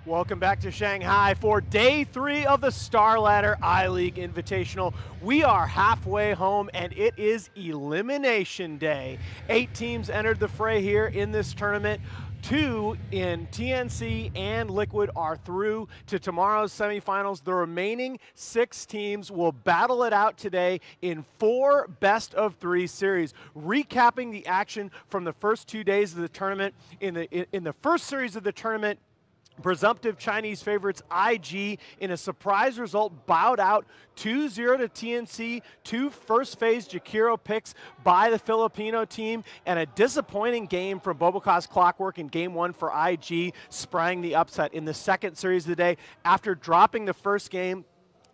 Welcome back to Shanghai for day 3 of the Star Ladder I-League Invitational. We are halfway home and it is Elimination Day. 8 teams entered the fray here in this tournament. 2 in TNC and Liquid are through to tomorrow's semifinals. The remaining 6 teams will battle it out today in 4 best-of-3 series. Recapping the action from the first 2 days of the tournament, in the first series of the tournament, presumptive Chinese favorites IG, in a surprise result, bowed out 2-0 to TNC. 2 first phase Jakiro picks by the Filipino team, and a disappointing game from Boboka's Clockwork in game 1 for IG, sprang the upset in the second series of the day. After dropping the first game,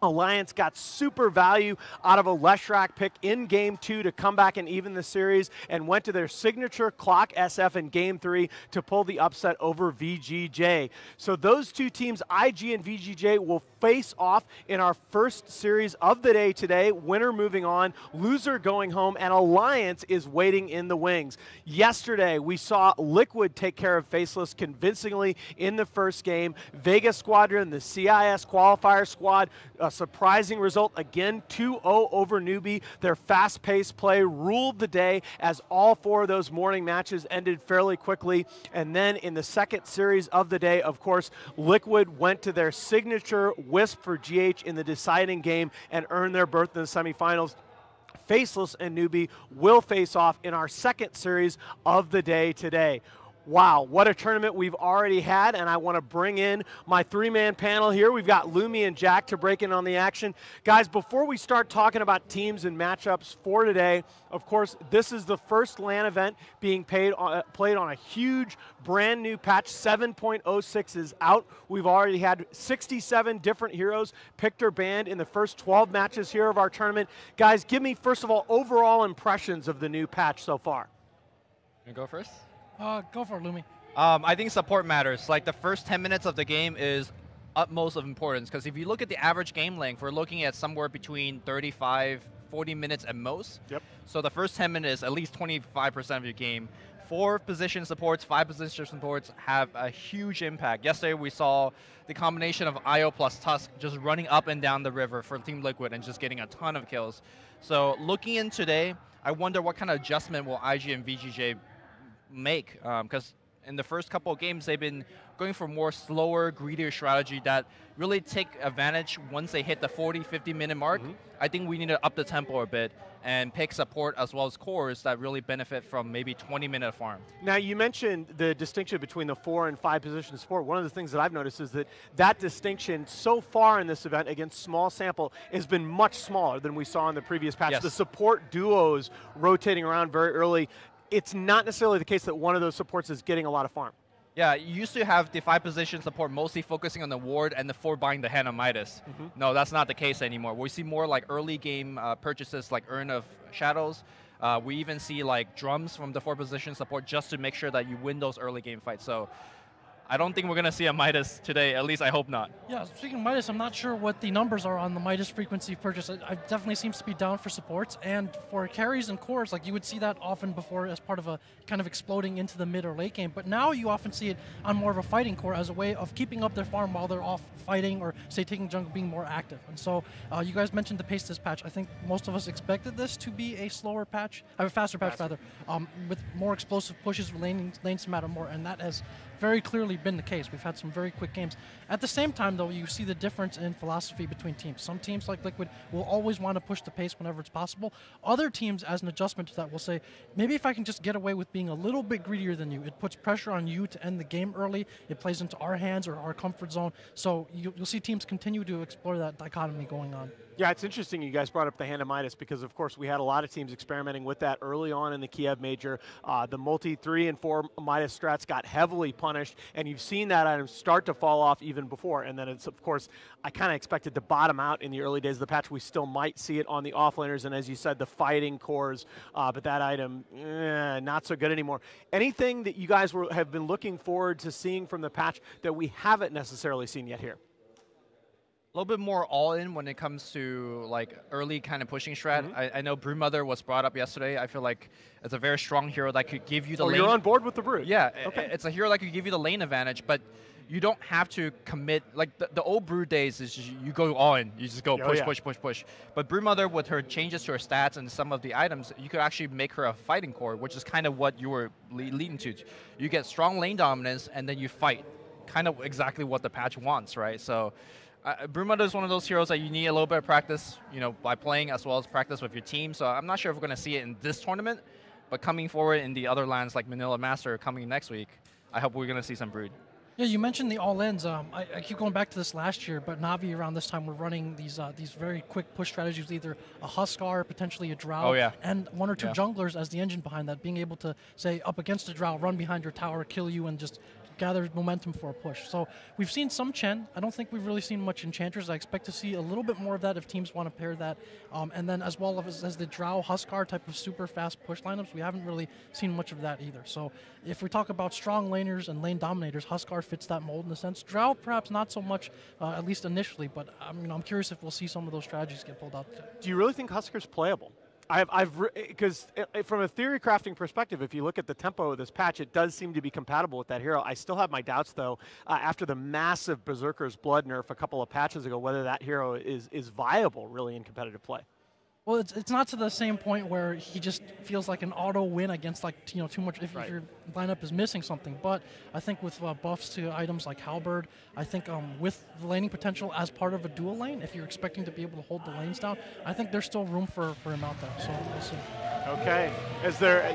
Alliance got super value out of a Leshrak pick in game 2 to come back and even the series, and went to their signature clock SF in game 3 to pull the upset over VGJ. So those 2 teams, IG and VGJ, will face off in our first series of the day today. Winner moving on, loser going home, and Alliance is waiting in the wings. Yesterday, we saw Liquid take care of Faceless convincingly in the first game. Vega Squadron, the CIS qualifier squad, a surprising result again, 2-0 over Newbie. Their fast-paced play ruled the day as all 4 of those morning matches ended fairly quickly. And then in the second series of the day, of course, Liquid went to their signature Wisp for GH in the deciding game and earned their berth in the semifinals. Faceless and Newbie will face off in our second series of the day today. Wow, what a tournament we've already had, and I want to bring in my 3-man panel here. We've got Lumi and Jack to break in on the action. Guys, before we start talking about teams and matchups for today, of course, this is the first LAN event being played on a huge, brand new patch. 7.06 is out. We've already had 67 different heroes picked or banned in the first 12 matches here of our tournament. Guys, give me, first of all, overall impressions of the new patch so far. You go first? Go for it, Lumi. I think support matters. Like, the first 10 minutes of the game is utmost of importance, because if you look at the average game length, we're looking at somewhere between 35, 40 minutes at most. Yep. So the first 10 minutes, at least 25% of your game. 4 position supports, 5 position supports have a huge impact. Yesterday we saw the combination of IO plus Tusk just running up and down the river for Team Liquid and just getting a ton of kills. So looking in today, I wonder what kind of adjustment will IG and VGJ make, because in the first couple of games they've been going for more slower, greedier strategy that really take advantage once they hit the 40-50 minute mark. I think we need to up the tempo a bit and pick support as well as cores that really benefit from maybe 20-minute farm. Now, you mentioned the distinction between the 4 and 5 position support. One of the things that I've noticed is that that distinction so far in this event against small sample has been much smaller than we saw in the previous patch. Yes. The support duos rotating around very early. It's not necessarily the case that one of those supports is getting a lot of farm. Yeah, you used to have the 5 position support mostly focusing on the ward and the 4 buying the Hand of Midas. No, that's not the case anymore. We see more like early game purchases like Urn of Shadows. We even see like drums from the 4 position support just to make sure that you win those early game fights. So I don't think we're going to see a Midas today, at least I hope not. Yeah, speaking of Midas, I'm not sure what the numbers are on the Midas frequency purchase. It definitely seems to be down for supports, and for carries and cores, like you would see that often before as part of a kind of exploding into the mid or late game, but now you often see it on more of a fighting core as a way of keeping up their farm while they're off fighting or, say, taking jungle, being more active. And so you guys mentioned the pace of this patch. I think most of us expected this to be a slower patch, a faster patch rather, with more explosive pushes, lanes matter more, and that has very clearly been the case. We've had some very quick games. At the same time, though, you see the difference in philosophy between teams. Some teams, like Liquid, will always want to push the pace whenever it's possible. Other teams, as an adjustment to that, will say, maybe if I can just get away with being a little bit greedier than you, it puts pressure on you to end the game early, it plays into our hands or our comfort zone. So you'll see teams continue to explore that dichotomy going on. Yeah, it's interesting you guys brought up the Hand of Midas, because of course we had a lot of teams experimenting with that early on in the Kiev Major. The multi 3 and 4 Midas strats got heavily punished, and you've seen that item start to fall off even before. And then it's, of course, I kind of expected to bottom out in the early days of the patch. We still might see it on the offlaners and, as you said, the fighting cores, but that item, not so good anymore. Anything that you guys have been looking forward to seeing from the patch that we haven't necessarily seen yet here? A little bit more all-in when it comes to like early kind of pushing strat. I know Brewmother was brought up yesterday. I feel like it's a very strong hero that could give you the lane. You're on board with the Brew? Yeah, okay. It's a hero that could give you the lane advantage, but you don't have to commit. Like the old Brood days is just, you go all in. You just go push, push, push, push. But Broodmother, with her changes to her stats and some of the items, you could actually make her a fighting core, which is kind of what you were leading to. You get strong lane dominance, and then you fight. Kind of exactly what the patch wants, right? So Broodmother is one of those heroes that you need a little bit of practice, by playing as well as practice with your team. So I'm not sure if we're going to see it in this tournament, but coming forward in the other lands like Manila Master coming next week, I hope we're going to see some Brood. Yeah, you mentioned the all-ins. I keep going back to this last year, but Na'Vi around this time were running these very quick push strategies with either a Huskar, potentially a Drow, and one or two junglers as the engine behind that, being able to, say, up against a Drow, run behind your tower, kill you, and just gather momentum for a push. So we've seen some Chen. I don't think we've really seen much Enchanters. I expect to see a little bit more of that if teams want to pair that. And then as well as the Drow Huskar type of super fast push lineups, we haven't really seen much of that either. So if we talk about strong laners and lane dominators, Huskar fits that mold in a sense. Drow perhaps not so much, at least initially, but I'm curious if we'll see some of those strategies get pulled out. Do you really think Huskar's playable? Because from a theory crafting perspective, if you look at the tempo of this patch, it does seem to be compatible with that hero. I still have my doubts, though, after the massive Berserker's Blood nerf a couple of patches ago, whether that hero is viable, really, in competitive play. Well, it's not to the same point where he just feels like an auto win against too much if your lineup is missing something. But I think with buffs to items like Halberd, I think with the laning potential as part of a dual lane, if you're expecting to be able to hold the lanes down, I think there's still room for him out there. So we'll see. Okay,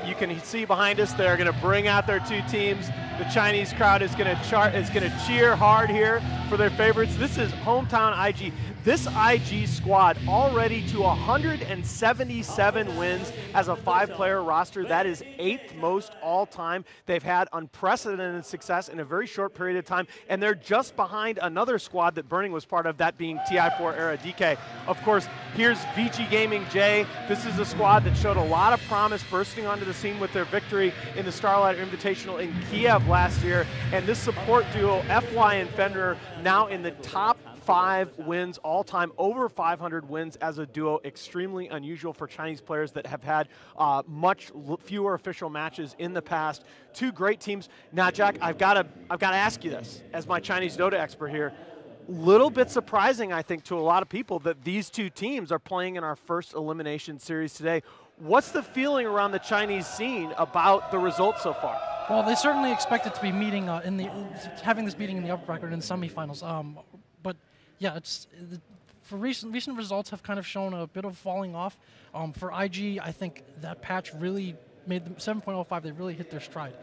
you can see behind us, they're going to bring out their two teams. The Chinese crowd is going to cheer hard here for their favorites. This is hometown IG. This IG squad already to 177 wins as a 5-player roster. That is 8th most all time. They've had unprecedented success in a very short period of time, and they're just behind another squad that Burning was part of, that being TI4 era DK. Of course, here's VG Gaming J. This is a squad that showed a lot of promise bursting onto the scene with their victory in the Starlight Invitational in Kiev last year, and this support duo, FY and Fenrir, now in the top 5 wins all time, over 500 wins as a duo. Extremely unusual for Chinese players that have had much fewer official matches in the past. Two great teams. Now, Jack, I've got to ask you this as my Chinese Dota expert here. Little bit surprising, I think, to a lot of people that these two teams are playing in our first elimination series today. What's the feeling around the Chinese scene about the results so far? Well, they certainly expected to be meeting having this meeting in the upper bracket in the semifinals. But yeah, for recent results have kind of shown a bit of falling off. For IG, I think that patch really made them 7.05. They really hit their stride.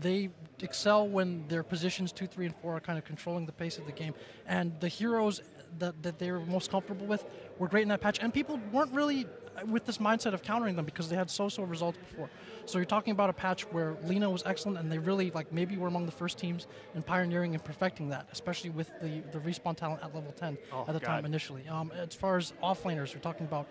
They excel when their positions 2, 3, and 4 are kind of controlling the pace of the game, and the heroes that they were most comfortable with were great in that patch. And people weren't really with this mindset of countering them because they had so-so results before. So you're talking about a patch where Lina was excellent, and they really maybe were among the first teams in pioneering and perfecting that, especially with the respawn talent at level 10 at the time initially. As far as offlaners, we're talking about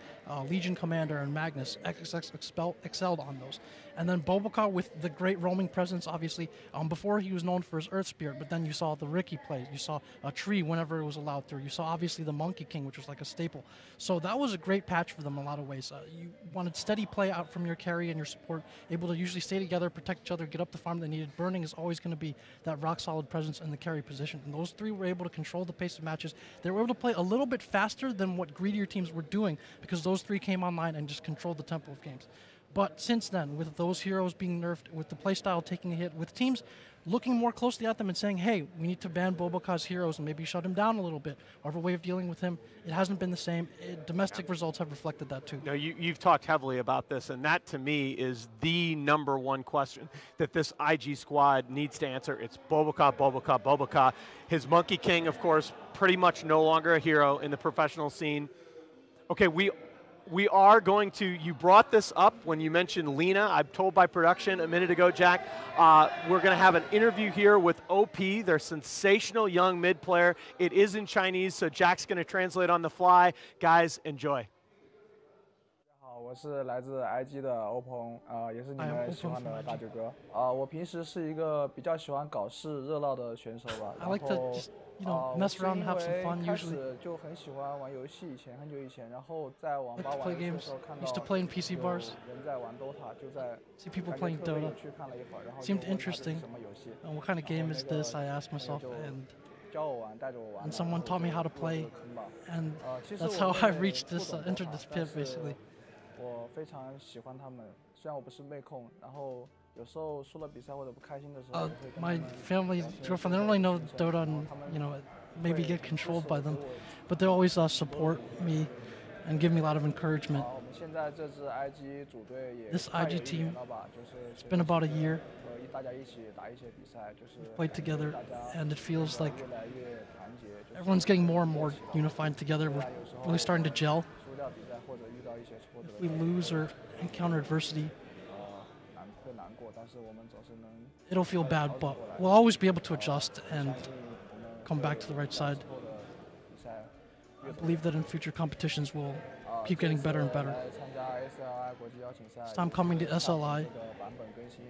Legion Commander and Magnus excelled on those. And then Boboka with the great roaming presence, obviously. Before he was known for his Earth Spirit, but then you saw the Ricky plays. You saw a tree whenever it was allowed through. You saw obviously the Monkey King, which was like a staple. So that was a great patch for them in a lot of ways. You wanted steady play out from your carry and your support, able to usually stay together, protect each other, get up the farm they needed. Burning is always going to be that rock-solid presence in the carry position. And those three were able to control the pace of matches. They were able to play a little bit faster than what greedier teams were doing because those three came online and just controlled the tempo of games. But since then, with those heroes being nerfed, with the playstyle taking a hit, with teams looking more closely at them and saying, hey, we need to ban Boboka's heroes and maybe shut him down a little bit, or have a way of dealing with him, it hasn't been the same. Domestic results have reflected that too. No, you've talked heavily about this, and that to me is the #1 question that this IG squad needs to answer. It's Boboka, Boboka, Boboka. His Monkey King, of course, pretty much no longer a hero in the professional scene. Okay, we are going to, you brought this up when you mentioned Lina. I'm told by production a minute ago, Jack, we're going to have an interview here with OP, their sensational young mid player. It is in Chinese, so Jack's going to translate on the fly. Guys, enjoy. 我是来自 IG 的欧鹏，也是你们喜欢的大舅哥。我平时是一个比较喜欢搞事热闹的选手吧。I like to just, mess around and have some fun usually. 开始就很喜欢玩游戏，很久以前，然后在网吧玩游戏的时候看到 used to play in PC bars. 人在玩 Dota， 就在 see people playing Dota. 去看了一会儿，然后 seemed interesting. And what kind of game is this? I asked myself, and someone taught me how to play, and that's how I reached this, entered this pit basically. 我非常喜欢他们，虽然我不是妹控，然后有时候输了比赛或者不开心的时候， my family, girlfriend, they don't really know Dota, and maybe get controlled by them, but they always support me and give me a lot of encouragement. 我们现在这支 IG 组队也 This IG team, 了吧，就是 it's been about a year. 大家一起打一些比赛，就是 Played together, and it feels like 越来越团结，就是 everyone's getting more and more unified together. We're really starting to gel. 输掉比赛或者遇到一些挫折， If we lose or encounter adversity, 会难过，但是我们总是能 it'll feel bad, but we'll always be able to adjust and come back to the right side. 后的比赛。 I believe that in future competitions we'll keep getting better and better. 来参加 SLI 国际邀请赛， It's time coming to SLI 这个版本更新，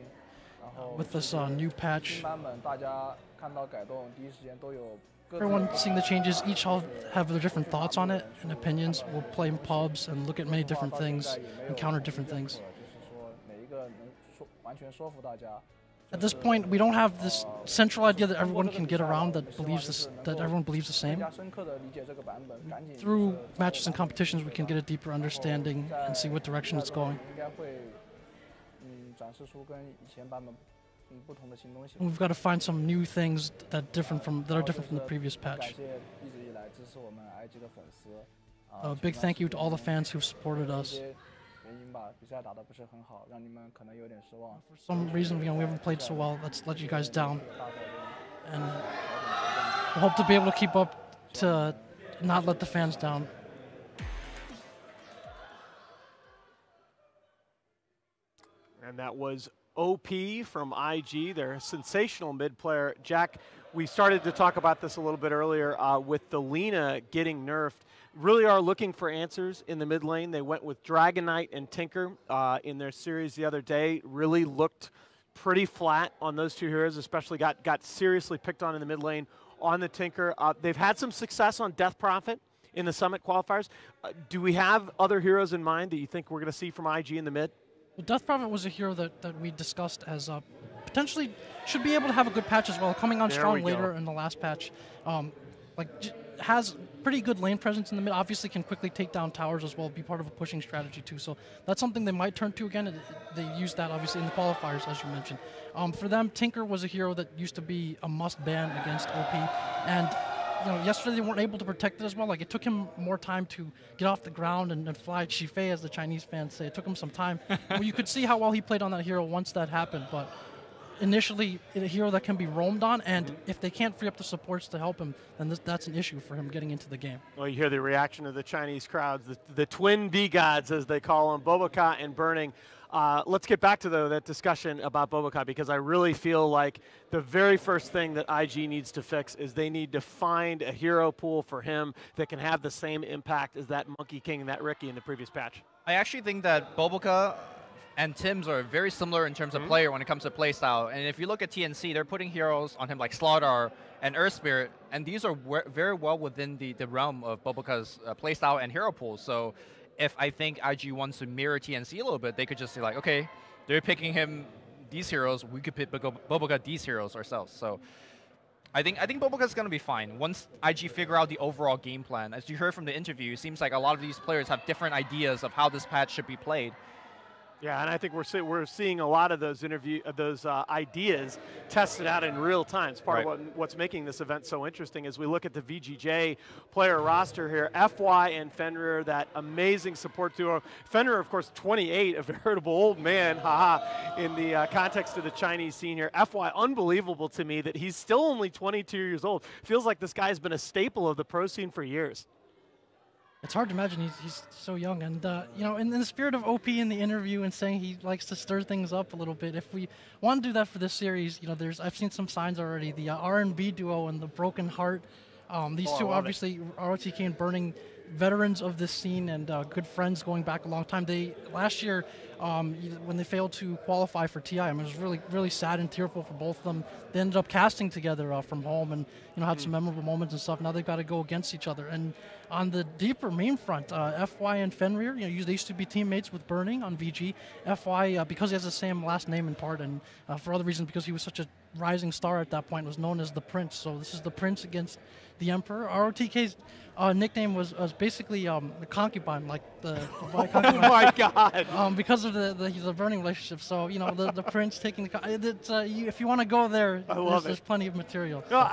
然后 with this new patch. 新版本大家看到改动，第一时间都有。 Everyone seeing the changes, each all have their different thoughts on it and opinions. We'll play in pubs and look at many different things, encounter different things. 就是说每一个能完全说服大家。 At this point, we don't have this central idea that everyone can get around that believes this, that everyone believes the same. 更加深刻地理解这个版本，赶紧 Through matches and competitions, we can get a deeper understanding and see what direction it's going. 应该会展示出跟以前版本不同的新东西。 And we've got to find some new things that are different from the previous 感 patch. 谢一直以来支持我们 IG 的粉丝。 A big thank you to all the fans who've supported us. 原因吧，比赛打得不是很好，让你们可能有点失望。 For some reason, we haven't played so well. Let's let you guys down. 大概率 And we hope to be able to keep up to not let the fans down. And that was OP from IG, their sensational mid player. Jack, we started to talk about this a little bit earlier with the Lina getting nerfed. Really are looking for answers in the mid lane. They went with Dragon Knight and Tinker in their series the other day. Really looked pretty flat on those two heroes, especially got seriously picked on in the mid lane on the Tinker. They've had some success on Death Prophet in the Summit qualifiers. Do we have other heroes in mind that you think we're going to see from IG in the mid? Well, Death Prophet was a hero that we discussed as potentially should be able to have a good patch as well, coming on strong later in the last patch. Has pretty good lane presence in the mid, obviously can quickly take down towers as well, be part of a pushing strategy too. So that's something they might turn to again. They used that obviously in the qualifiers, as you mentioned. For them, Tinker was a hero that used to be a must ban against OP, and yesterday they weren't able to protect it as well. Like, it took him more time to get off the ground and fly Shifei, as the Chinese fans say. It took him some time. Well, you could see how well he played on that hero once that happened, but initially a hero that can be roamed on, and if they can't free up the supports to help him, then that's an issue for him getting into the game. Well, you hear the reaction of the Chinese crowds, the twin B-gods, as they call them, Boboka and Burning. Let's get back to that discussion about Boboka, because I really feel like the very first thing that IG needs to fix is they need to find a hero pool for him that can have the same impact as that Monkey King and that Ricky in the previous patch. I actually think that Boboka and Tim's are very similar in terms of player when it comes to playstyle. And if you look at TNC, they're putting heroes on him like Slaughter and Earth Spirit, and these are very well within the realm of Boboka's playstyle and hero pool. So if I think IG wants to mirror TNC a little bit, they could just say like, okay, they're picking him these heroes, we could pick Boboka these heroes ourselves. So I think Boboka's going to be fine once IG figure out the overall game plan. As you heard from the interview, it seems like a lot of these players have different ideas of how this patch should be played. Yeah, and I think we're seeing a lot of those ideas tested out in real time. It's part of what's making this event so interesting as we look at the VGJ player roster here. FY and Fenrir, that amazing support duo. Fenrir, of course, 28, a veritable old man, in the context of the Chinese scene here. FY, unbelievable to me that he's still only 22 years old. Feels like this guy's been a staple of the pro scene for years. It's hard to imagine he's so young, and in the spirit of OP in the interview and saying he likes to stir things up a little bit. If we want to do that for this series, I've seen some signs already. The R&B duo and the Broken Heart, these two obviously, ROTK and Burning, veterans of this scene and good friends going back a long time. Last year, when they failed to qualify for TI, it was really, really sad and tearful for both of them. They ended up casting together from home and had some memorable moments and stuff. Now they've got to go against each other. And on the deeper meme front, FY and Fenrir, they used to be teammates with Burning on VG. FY, because he has the same last name in part, and for other reasons, because he was such a rising star at that point, was known as the Prince. So this is the Prince against the Emperor. ROTK's nickname was basically the concubine, like the concubine. Oh my God! Because of the Burning relationship. So the Prince taking the. If you want to go there, there's plenty of material. No,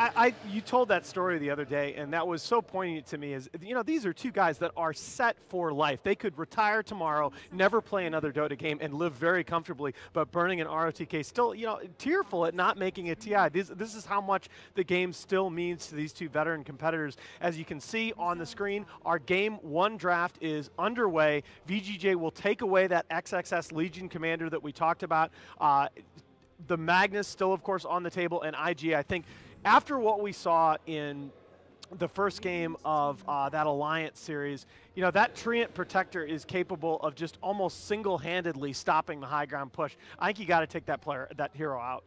you told that story the other day, and that was so poignant to me. Is these are two guys that are set for life. They could retire tomorrow, never play another Dota game, and live very comfortably. But Burning and ROTK still, tearful at not making a TI. This is how much the game still means to these two veteran competitors. As you can see on the screen, our Game 1 draft is underway. VGJ will take away that XXS Legion commander that we talked about. The Magnus still, of course, on the table, and IG, I think, after what we saw in the first game of that Alliance series, that Treant Protector is capable of just almost single-handedly stopping the high ground push. I think you got to take that hero out.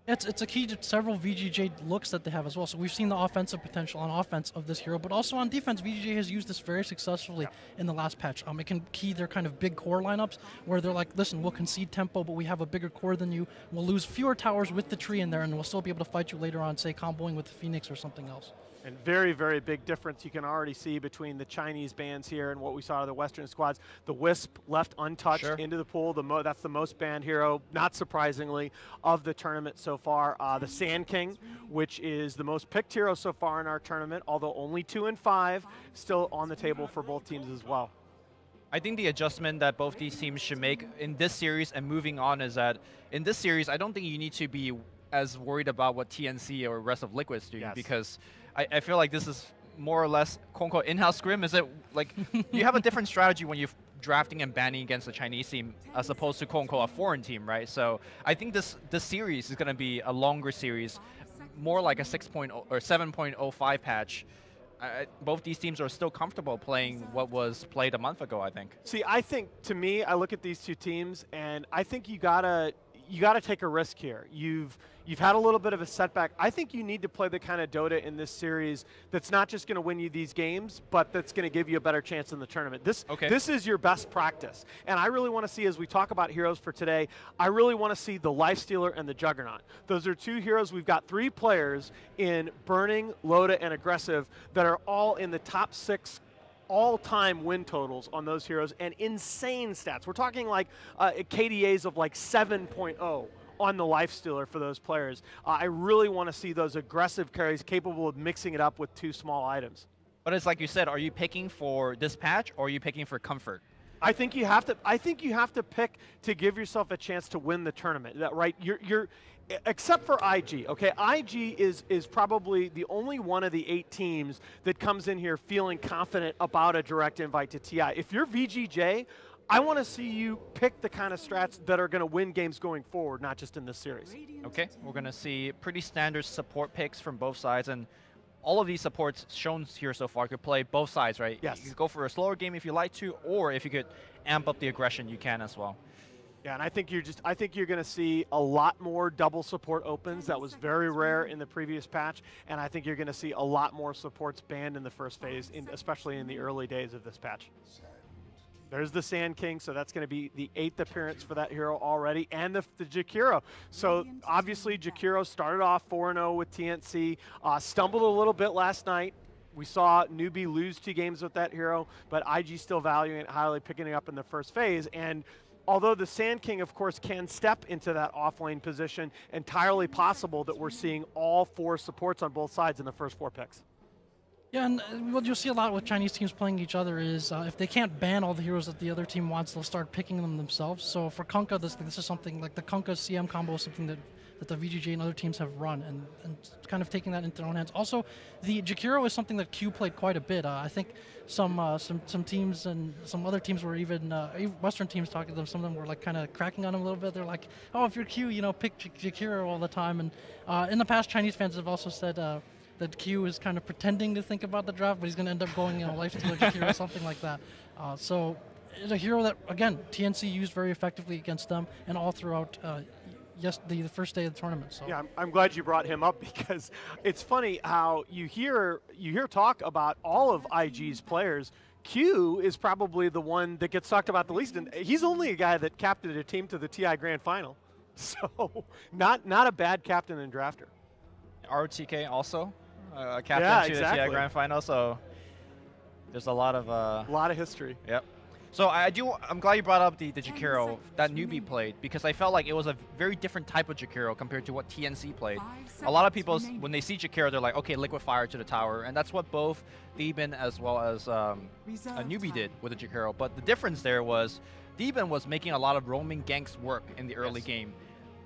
It's a key to several VGJ looks that they have as well. So we've seen the offensive potential on offense of this hero, but also on defense, VGJ has used this very successfully in the last patch. It can key their kind of big core lineups where they're like, listen, we'll concede tempo, but we have a bigger core than you. We'll lose fewer towers with the tree in there, and we'll still be able to fight you later on, say, comboing with the Phoenix or something else. And very, very big difference you can already see between the Chinese bans here and what we saw of the Western squads. The Wisp left untouched into the pool. That's the most banned hero, not surprisingly, of the tournament so far. The Sand King, which is the most picked hero so far in our tournament, although only 2 and 5, still on the table for both teams as well. I think the adjustment that both these teams should make in this series and moving on is that in this series, I don't think you need to be as worried about what TNC or rest of Liquid's doing because I feel like this is more or less quote-unquote in-house scrim. Is it like you have a different strategy when you're drafting and banning against a Chinese team as opposed to quote-unquote a foreign team, right? So I think this series is going to be a longer series, more like a 6.0 or 7.05 patch. Both these teams are still comfortable playing what was played a month ago, I think. See, I think, to me, I look at these two teams, and I think you gotta take a risk here. You've had a little bit of a setback. I think you need to play the kind of Dota in this series that's not just going to win you these games, but that's going to give you a better chance in the tournament. This is your best practice. And I really want to see, as we talk about heroes for today, I really want to see the Lifestealer and the Juggernaut. Those are two heroes. We've got 3 players in Burning, Loda, and Aggressive that are all in the top 6 all-time win totals on those heroes and insane stats. We're talking like KDAs of like 7.0 on the Lifestealer for those players. I really want to see those aggressive carries capable of mixing it up with 2 small items. But it's like you said, are you picking for this patch or are you picking for comfort? I think you have to pick to give yourself a chance to win the tournament. Right? You're except for IG, okay? IG is probably the only one of the 8 teams that comes in here feeling confident about a direct invite to TI. If you're VGJ, I want to see you pick the kind of strats that are going to win games going forward, not just in this series. Okay, we're going to see pretty standard support picks from both sides, and all of these supports shown here so far could play both sides, right? Yes. You could go for a slower game if you like to, or if you could amp up the aggression, you can as well. Yeah, and I think you're going to see a lot more double support opens. That was very rare in the previous patch, and I think you're going to see a lot more supports banned in the first phase, especially in the early days of this patch. There's the Sand King, so that's going to be the 8th appearance for that hero already, and the Jakiro. So obviously Jakiro started off 4-0 with TNC, stumbled a little bit last night. We saw Newbie lose 2 games with that hero, but IG still valuing it highly, picking it up in the first phase. And although the Sand King, of course, can step into that off-lane position, entirely possible that we're seeing all 4 supports on both sides in the first 4 picks. Yeah, and what you'll see a lot with Chinese teams playing each other is if they can't ban all the heroes that the other team wants, they'll start picking them themselves. So for Kunkka, this is something like the Kunkka CM combo is something that the VGJ and other teams have run, and kind of taking that into their own hands. Also, the Jakiro is something that Q played quite a bit. I think some teams and some other teams were even Western teams talking to them. Some of them were like kind of cracking on him a little bit. They're like, "Oh, if you're Q, pick Jakiro all the time." And in the past, Chinese fans have also said that Q is kind of pretending to think about the draft, but he's going to end up going, Lifestealer Jakiro or something like that. So it's a hero that, again, TNC used very effectively against them and all throughout the first day of the tournament. So. Yeah, I'm glad you brought him up because it's funny how you hear talk about all of IG's players. Q is probably the one that gets talked about the least, and he's only a guy that captained a team to the TI Grand Final. So not a bad captain and drafter. ROTK also captain to the TI Grand Final, so there's a lot of history. Yep. So I'm glad you brought up the Jakiro that newbie played, because I felt like it was a very different type of Jakiro compared to what TNC played. A lot of people, when they see Jakiro, they're like, okay, Liquid Fire to the tower, and that's what both Theben as well as a newbie did with the Jakiro. But the difference there was Theben was making a lot of roaming ganks work in the early game,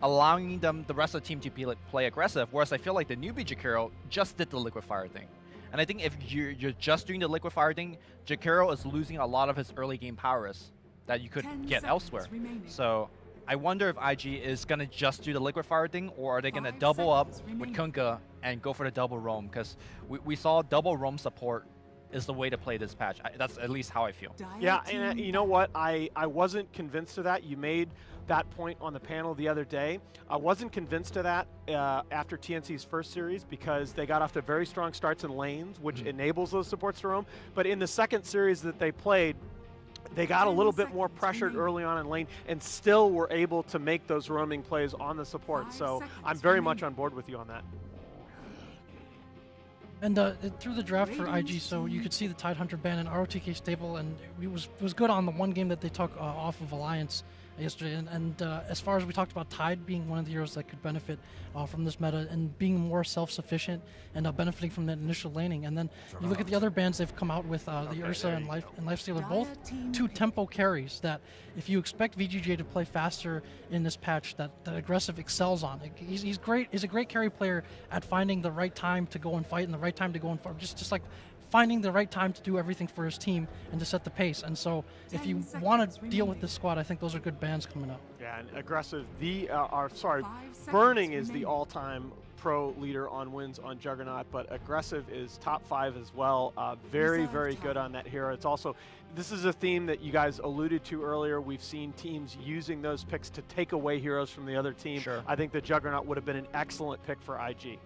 allowing the rest of the team to play aggressive, whereas I feel like the newbie Jakiro just did the Liquid Fire thing. And I think if you're just doing the Liquid Fire thing, Jakiro is losing a lot of his early game powers that you could get elsewhere. So I wonder if IG is going to just do the Liquid Fire thing, or are they going to double up with Kunkka and go for the double roam? Because we saw double roam support is the way to play this patch. That's at least how I feel. Yeah, and you know what? I wasn't convinced of that. You made that point on the panel the other day. I wasn't convinced of that after TNC's first series, because they got off to very strong starts in lanes, which enables those supports to roam. But in the second series that they played, they got a little bit more pressured early on in lane and still were able to make those roaming plays on the support. So I'm very much on board with you on that. And through the draft for IG, so you could see the Tidehunter ban and ROTK stable, and it was good on the one game that they took off of Alliance yesterday. And as far as we talked about Tide being one of the heroes that could benefit from this meta and being more self-sufficient and benefiting from that initial laning. And then you look at the other bans they've come out with, the Ursa and Lifestealer, both two tempo carries that if you expect VGJ to play faster in this patch, that aggressive excels on. He's great. He's a great carry player at finding the right time to go and fight and the right time to go and fight. Just like finding the right time to do everything for his team and to set the pace. And so if you want to deal with this squad, I think those are good bans coming up. Yeah, and aggressive. Burning is the all-time pro leader on wins on Juggernaut, but aggressive is top 5 as well. Very, very good on that hero. It's also, this is a theme that you guys alluded to earlier. We've seen teams using those picks to take away heroes from the other team. Sure. I think the Juggernaut would have been an excellent pick for IG.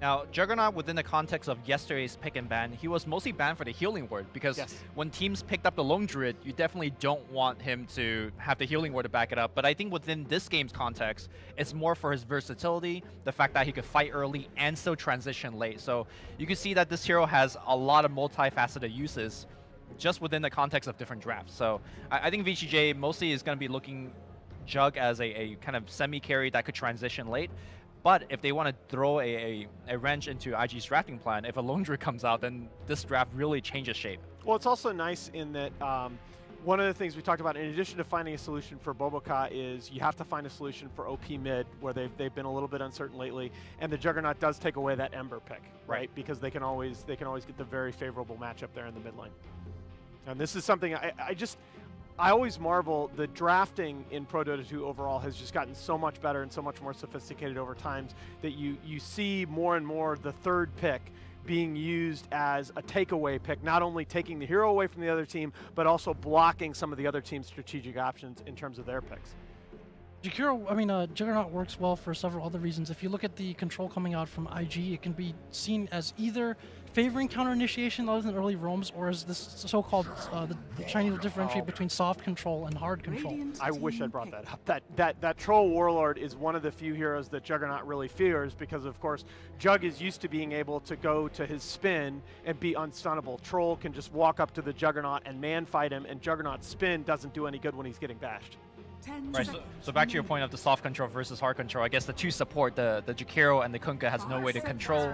Now, Juggernaut, within the context of yesterday's pick and ban, he was mostly banned for the healing word, because when teams picked up the Lone Druid, you definitely don't want him to have the healing word to back it up. But I think within this game's context, it's more for his versatility, the fact that he could fight early and still transition late. So you can see that this hero has a lot of multifaceted uses just within the context of different drafts. So I think VGJ mostly is going to be looking Jug as a kind of semi-carry that could transition late. But if they want to throw a wrench into IG's drafting plan, if a Lone Druid comes out, then this draft really changes shape. Well, it's also nice in that one of the things we talked about, in addition to finding a solution for Boboka, is you have to find a solution for OP mid, where they've been a little bit uncertain lately, and the Juggernaut does take away that Ember pick, right? Because they can always get the very favorable matchup there in the mid lane. And this is something I always marvel. The drafting in Pro Dota 2 overall has just gotten so much better and so much more sophisticated over times that you see more and more the third pick being used as a takeaway pick, not only taking the hero away from the other team, but also blocking some of the other team's strategic options in terms of their picks. Juggernaut works well for several other reasons. If you look at the control coming out from IG, it can be seen as either favoring counter initiation other than early roams, or as this so-called the Chinese will differentiate between soft control and hard control. I wish I brought that up. That Troll Warlord is one of the few heroes that Juggernaut really fears, because of course Jug is used to being able to go to his spin and be unstunnable. Troll can just walk up to the Juggernaut and man fight him, and Juggernaut's spin doesn't do any good when he's getting bashed. Right, so back to your point of the soft control versus hard control, I guess the two support, the Jakiro and the Kunkka, has no way to control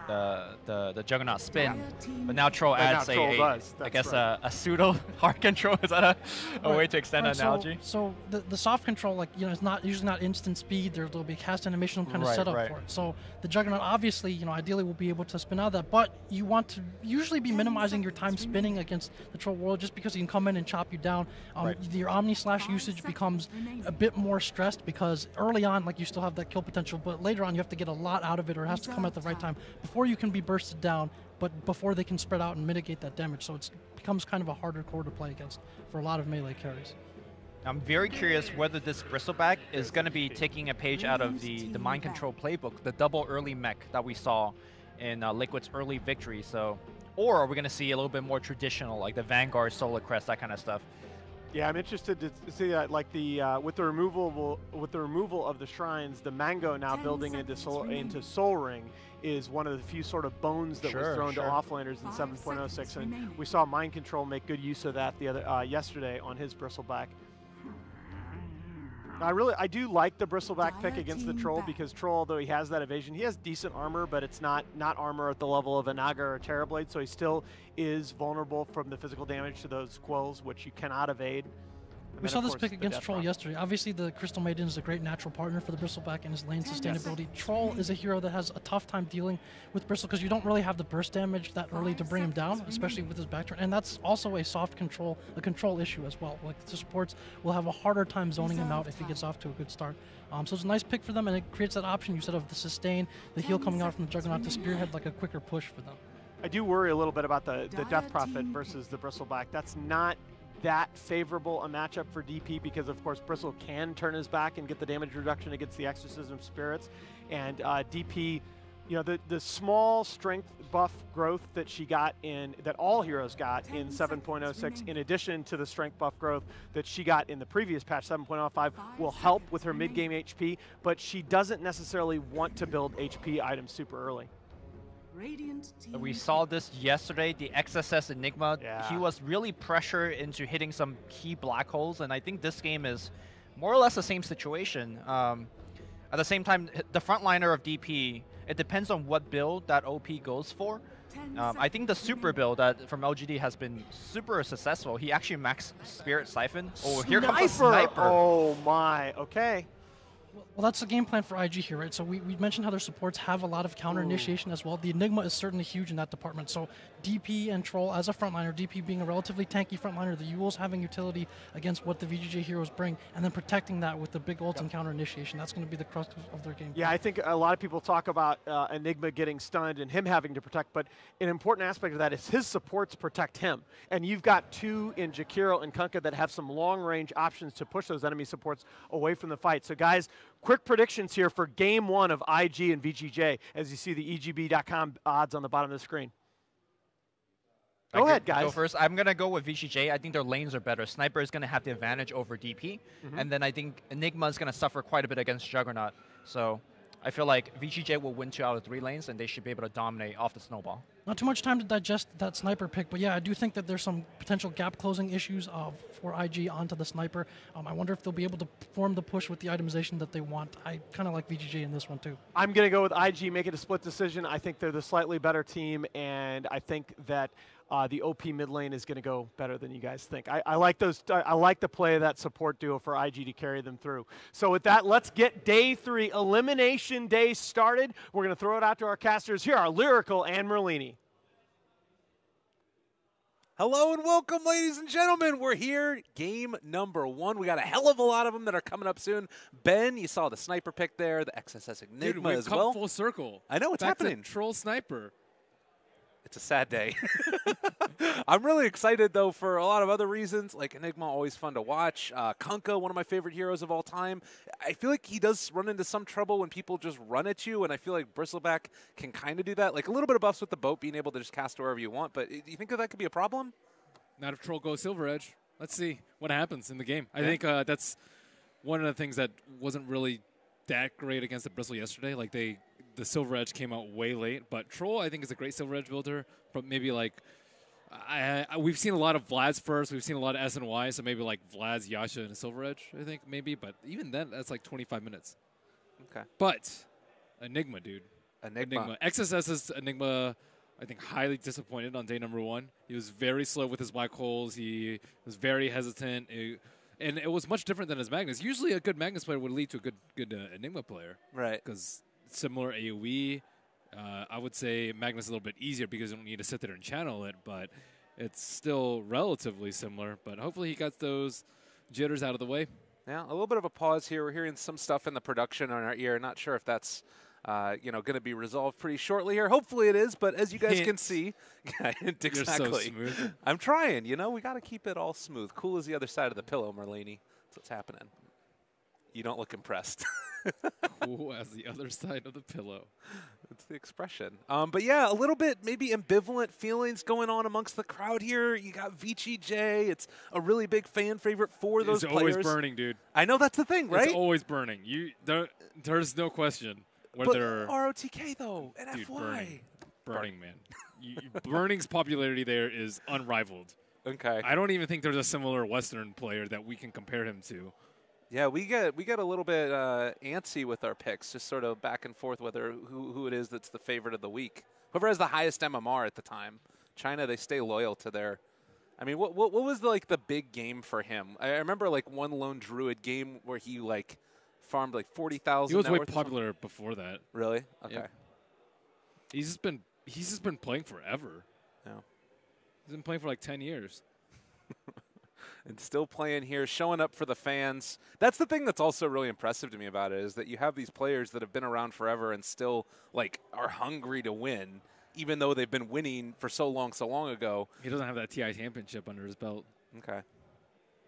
the Juggernaut spin, but now Troll adds a pseudo hard control. Is that a way to extend that analogy? So the soft control, it's not usually not instant speed. There'll be a cast animation kind of set up for it. So the Juggernaut obviously, ideally will be able to spin out of that, but you want to usually be minimizing your time spinning against the Troll Warlord, just because he can come in and chop you down. Your Omni slash usage becomes a bit more stressed because early on, like, you still have that kill potential, but later on you have to get a lot out of it, or it has to come at the right time before you can be bursted down, but before they can spread out and mitigate that damage. So it becomes kind of a harder core to play against for a lot of melee carries. I'm very curious whether this Bristleback is going to be taking a page out of the mind control playbook, the double early mech that we saw in Liquid's early victory. So, or are we going to see a little bit more traditional, like the Vanguard, Solar Crest, that kind of stuff? Yeah, I'm interested to see that. Like with the removal of the shrines, the Mango now building into Soul Ring is one of the few sort of bones that was thrown to offlanders in 7.06, and we saw Mind Control make good use of that the other yesterday on his Bristleback. I do like the Bristleback pick against the Troll, because Troll, although he has that evasion, he has decent armor, but it's not armor at the level of a Naga or a Terrorblade, so he still is vulnerable from the physical damage to those Quells, which you cannot evade. We saw this pick against Troll yesterday. Obviously, the Crystal Maiden is a great natural partner for the Bristleback and his lane sustainability. Troll is a hero that has a tough time dealing with Bristle because you don't really have the burst damage that early to bring him down, especially with his back turn. And that's also a soft control, issue as well. Like, the supports will have a harder time zoning him out if he gets off to a good start. So it's a nice pick for them, and it creates that option you said of the sustain, the heal coming out from the Juggernaut to spearhead like a quicker push for them. I do worry a little bit about the Death Prophet versus the Bristleback. That's not that favorable a matchup for DP, because of course Bristle can turn his back and get the damage reduction against the Exorcism Spirits, and DP, you know, the small strength buff growth that she got that all heroes got in 7.06, in addition to the strength buff growth that she got in the previous patch 7.05, will help with her mid-game HP, but she doesn't necessarily want to build HP items super early. We saw this yesterday, the XSS Enigma. Yeah. He was really pressured into hitting some key black holes, and I think this game is more or less the same situation. At the same time, the frontliner of DP, it depends on what build that OP goes for. I think the super build from LGD has been super successful. He actually maxed Spirit Siphon. Oh, here comes a Sniper. Oh my, okay. Well, that's the game plan for IG here, right? So we mentioned how their supports have a lot of counter initiation as well. The Enigma is certainly huge in that department. So DP and Troll as a frontliner, DP being a relatively tanky frontliner, the Yules having utility against what the VGJ heroes bring, and then protecting that with the big ult and counter initiation. That's going to be the crux of their game. Yeah, I think a lot of people talk about Enigma getting stunned and him having to protect, but an important aspect of that is his supports protect him. And you've got two in Jakiro and Kunkka that have some long-range options to push those enemy supports away from the fight. So guys, quick predictions here for game one of IG and VGJ, as you see the EGB.com odds on the bottom of the screen. Go ahead, guys. Go first. I'm going to go with VGJ. I think their lanes are better. Sniper is going to have the advantage over DP, and then I think Enigma is going to suffer quite a bit against Juggernaut. So I feel like VGJ will win 2 out of 3 lanes, and they should be able to dominate off the snowball. Not too much time to digest that Sniper pick, but yeah, I do think that there's some potential gap closing issues for IG onto the Sniper. I wonder if they'll be able to form the push with the itemization that they want. I kind of like VGJ in this one too. I'm going to go with IG, make it a split decision. I think they're the slightly better team, and I think that the OP mid lane is going to go better than you guys think. I like those. I like the play of that support duo for IG to carry them through. So with that, let's get day 3, Elimination Day, started. We're going to throw it out to our casters. Here are Lyrical and Merlini. Hello and welcome, ladies and gentlemen. We're here, game number 1. We got a hell of a lot of them that are coming up soon. Ben, you saw the Sniper pick there, the XSS Enigma Dude, we've as come well. Full circle. I know, it's happening. Troll Sniper. It's a sad day. I'm really excited, though, for a lot of other reasons. Like, Enigma, always fun to watch. Kunkka, one of my favorite heroes of all time. I feel like he does run into some trouble when people just run at you, and I feel like Bristleback can kind of do that. Like, a little bit of buffs with the boat, being able to just cast wherever you want. But do you think that could be a problem? Not if Troll goes Silver Edge. Let's see what happens in the game. I think that's one of the things that wasn't really that great against the Bristle yesterday. Like, the Silver Edge came out way late, but Troll, I think, is a great Silver Edge builder. But maybe, like, we've seen a lot of Vlad's first. We've seen a lot of SNY, so maybe, like, Vlad's, Yasha, and a Silver Edge, I think, maybe. But even then, that's, like, 25 minutes. Okay. But Enigma, dude. Enigma. XSS's Enigma, I think, highly disappointed on day number 1. He was very slow with his black holes. He was very hesitant. And it was much different than his Magnus. Usually a good Magnus player would lead to a good Enigma player. Right. Because similar AoE. I would say Magnus is a little bit easier because you don't need to sit there and channel it, but it's still relatively similar. But hopefully he got those jitters out of the way. Yeah, a little bit of a pause here. We're hearing some stuff in the production on our ear. Not sure if that's going to be resolved pretty shortly here. Hopefully it is, but as you guys can see, exactly. You're so smooth. I'm trying. We got to keep it all smooth. Cool as the other side of the pillow, Merlini. That's what's happening. You don't look impressed. Cool as the other side of the pillow. That's the expression. But yeah, a little bit maybe ambivalent feelings going on amongst the crowd here. You got VGJ. It's a really big fan favorite for those players. It's always burning, dude. I know that's the thing, right? It's always burning. There's no question whether. But ROTK though, and dude, FY. Burning, man. Burning's popularity there is unrivaled. Okay. I don't even think there's a similar Western player that we can compare him to. Yeah, we get a little bit antsy with our picks, just sort of back and forth whether who it is that's the favorite of the week. Whoever has the highest MMR at the time. China, they stay loyal to their. I mean, what was the big game for him? I remember one lone druid game where he farmed 40,000. He was way popular before that. Really? Okay. Yep. He's just been playing forever. Yeah. He's been playing for 10 years. And still playing here, showing up for the fans. That's the thing that's also really impressive to me about it, is that you have these players that have been around forever and still are hungry to win, even though they've been winning for so long ago. He doesn't have that TI championship under his belt. Okay.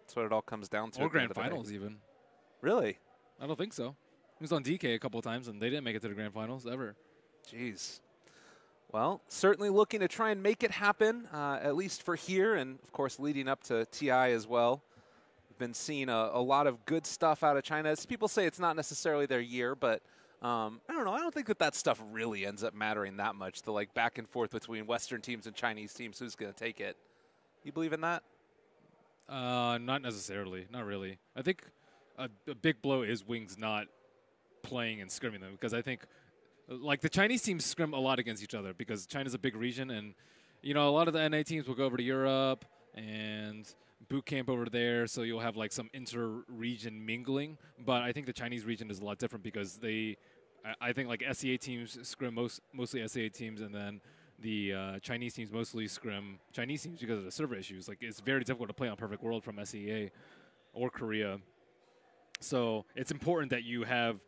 That's what it all comes down to. Or grand finals even. Really? I don't think so. He was on DK a couple of times, and they didn't make it to the grand finals ever. Jeez. Well, certainly looking to try and make it happen, at least for here, and, of course, leading up to TI as well. We've been seeing a lot of good stuff out of China. As people say it's not necessarily their year, but I don't know. I don't think that stuff really ends up mattering that much, the back and forth between Western teams and Chinese teams. Who's going to take it? You believe in that? Not necessarily. Not really. I think a big blow is Wings not playing and scrimming them, because I think – the Chinese teams scrim a lot against each other because China's a big region, and a lot of the NA teams will go over to Europe and boot camp over there, so you'll have some inter-region mingling. But I think the Chinese region is a lot different because I think SEA teams scrim mostly SEA teams, and then the Chinese teams mostly scrim Chinese teams because of the server issues. It's very difficult to play on Perfect World from SEA or Korea. So it's important that you have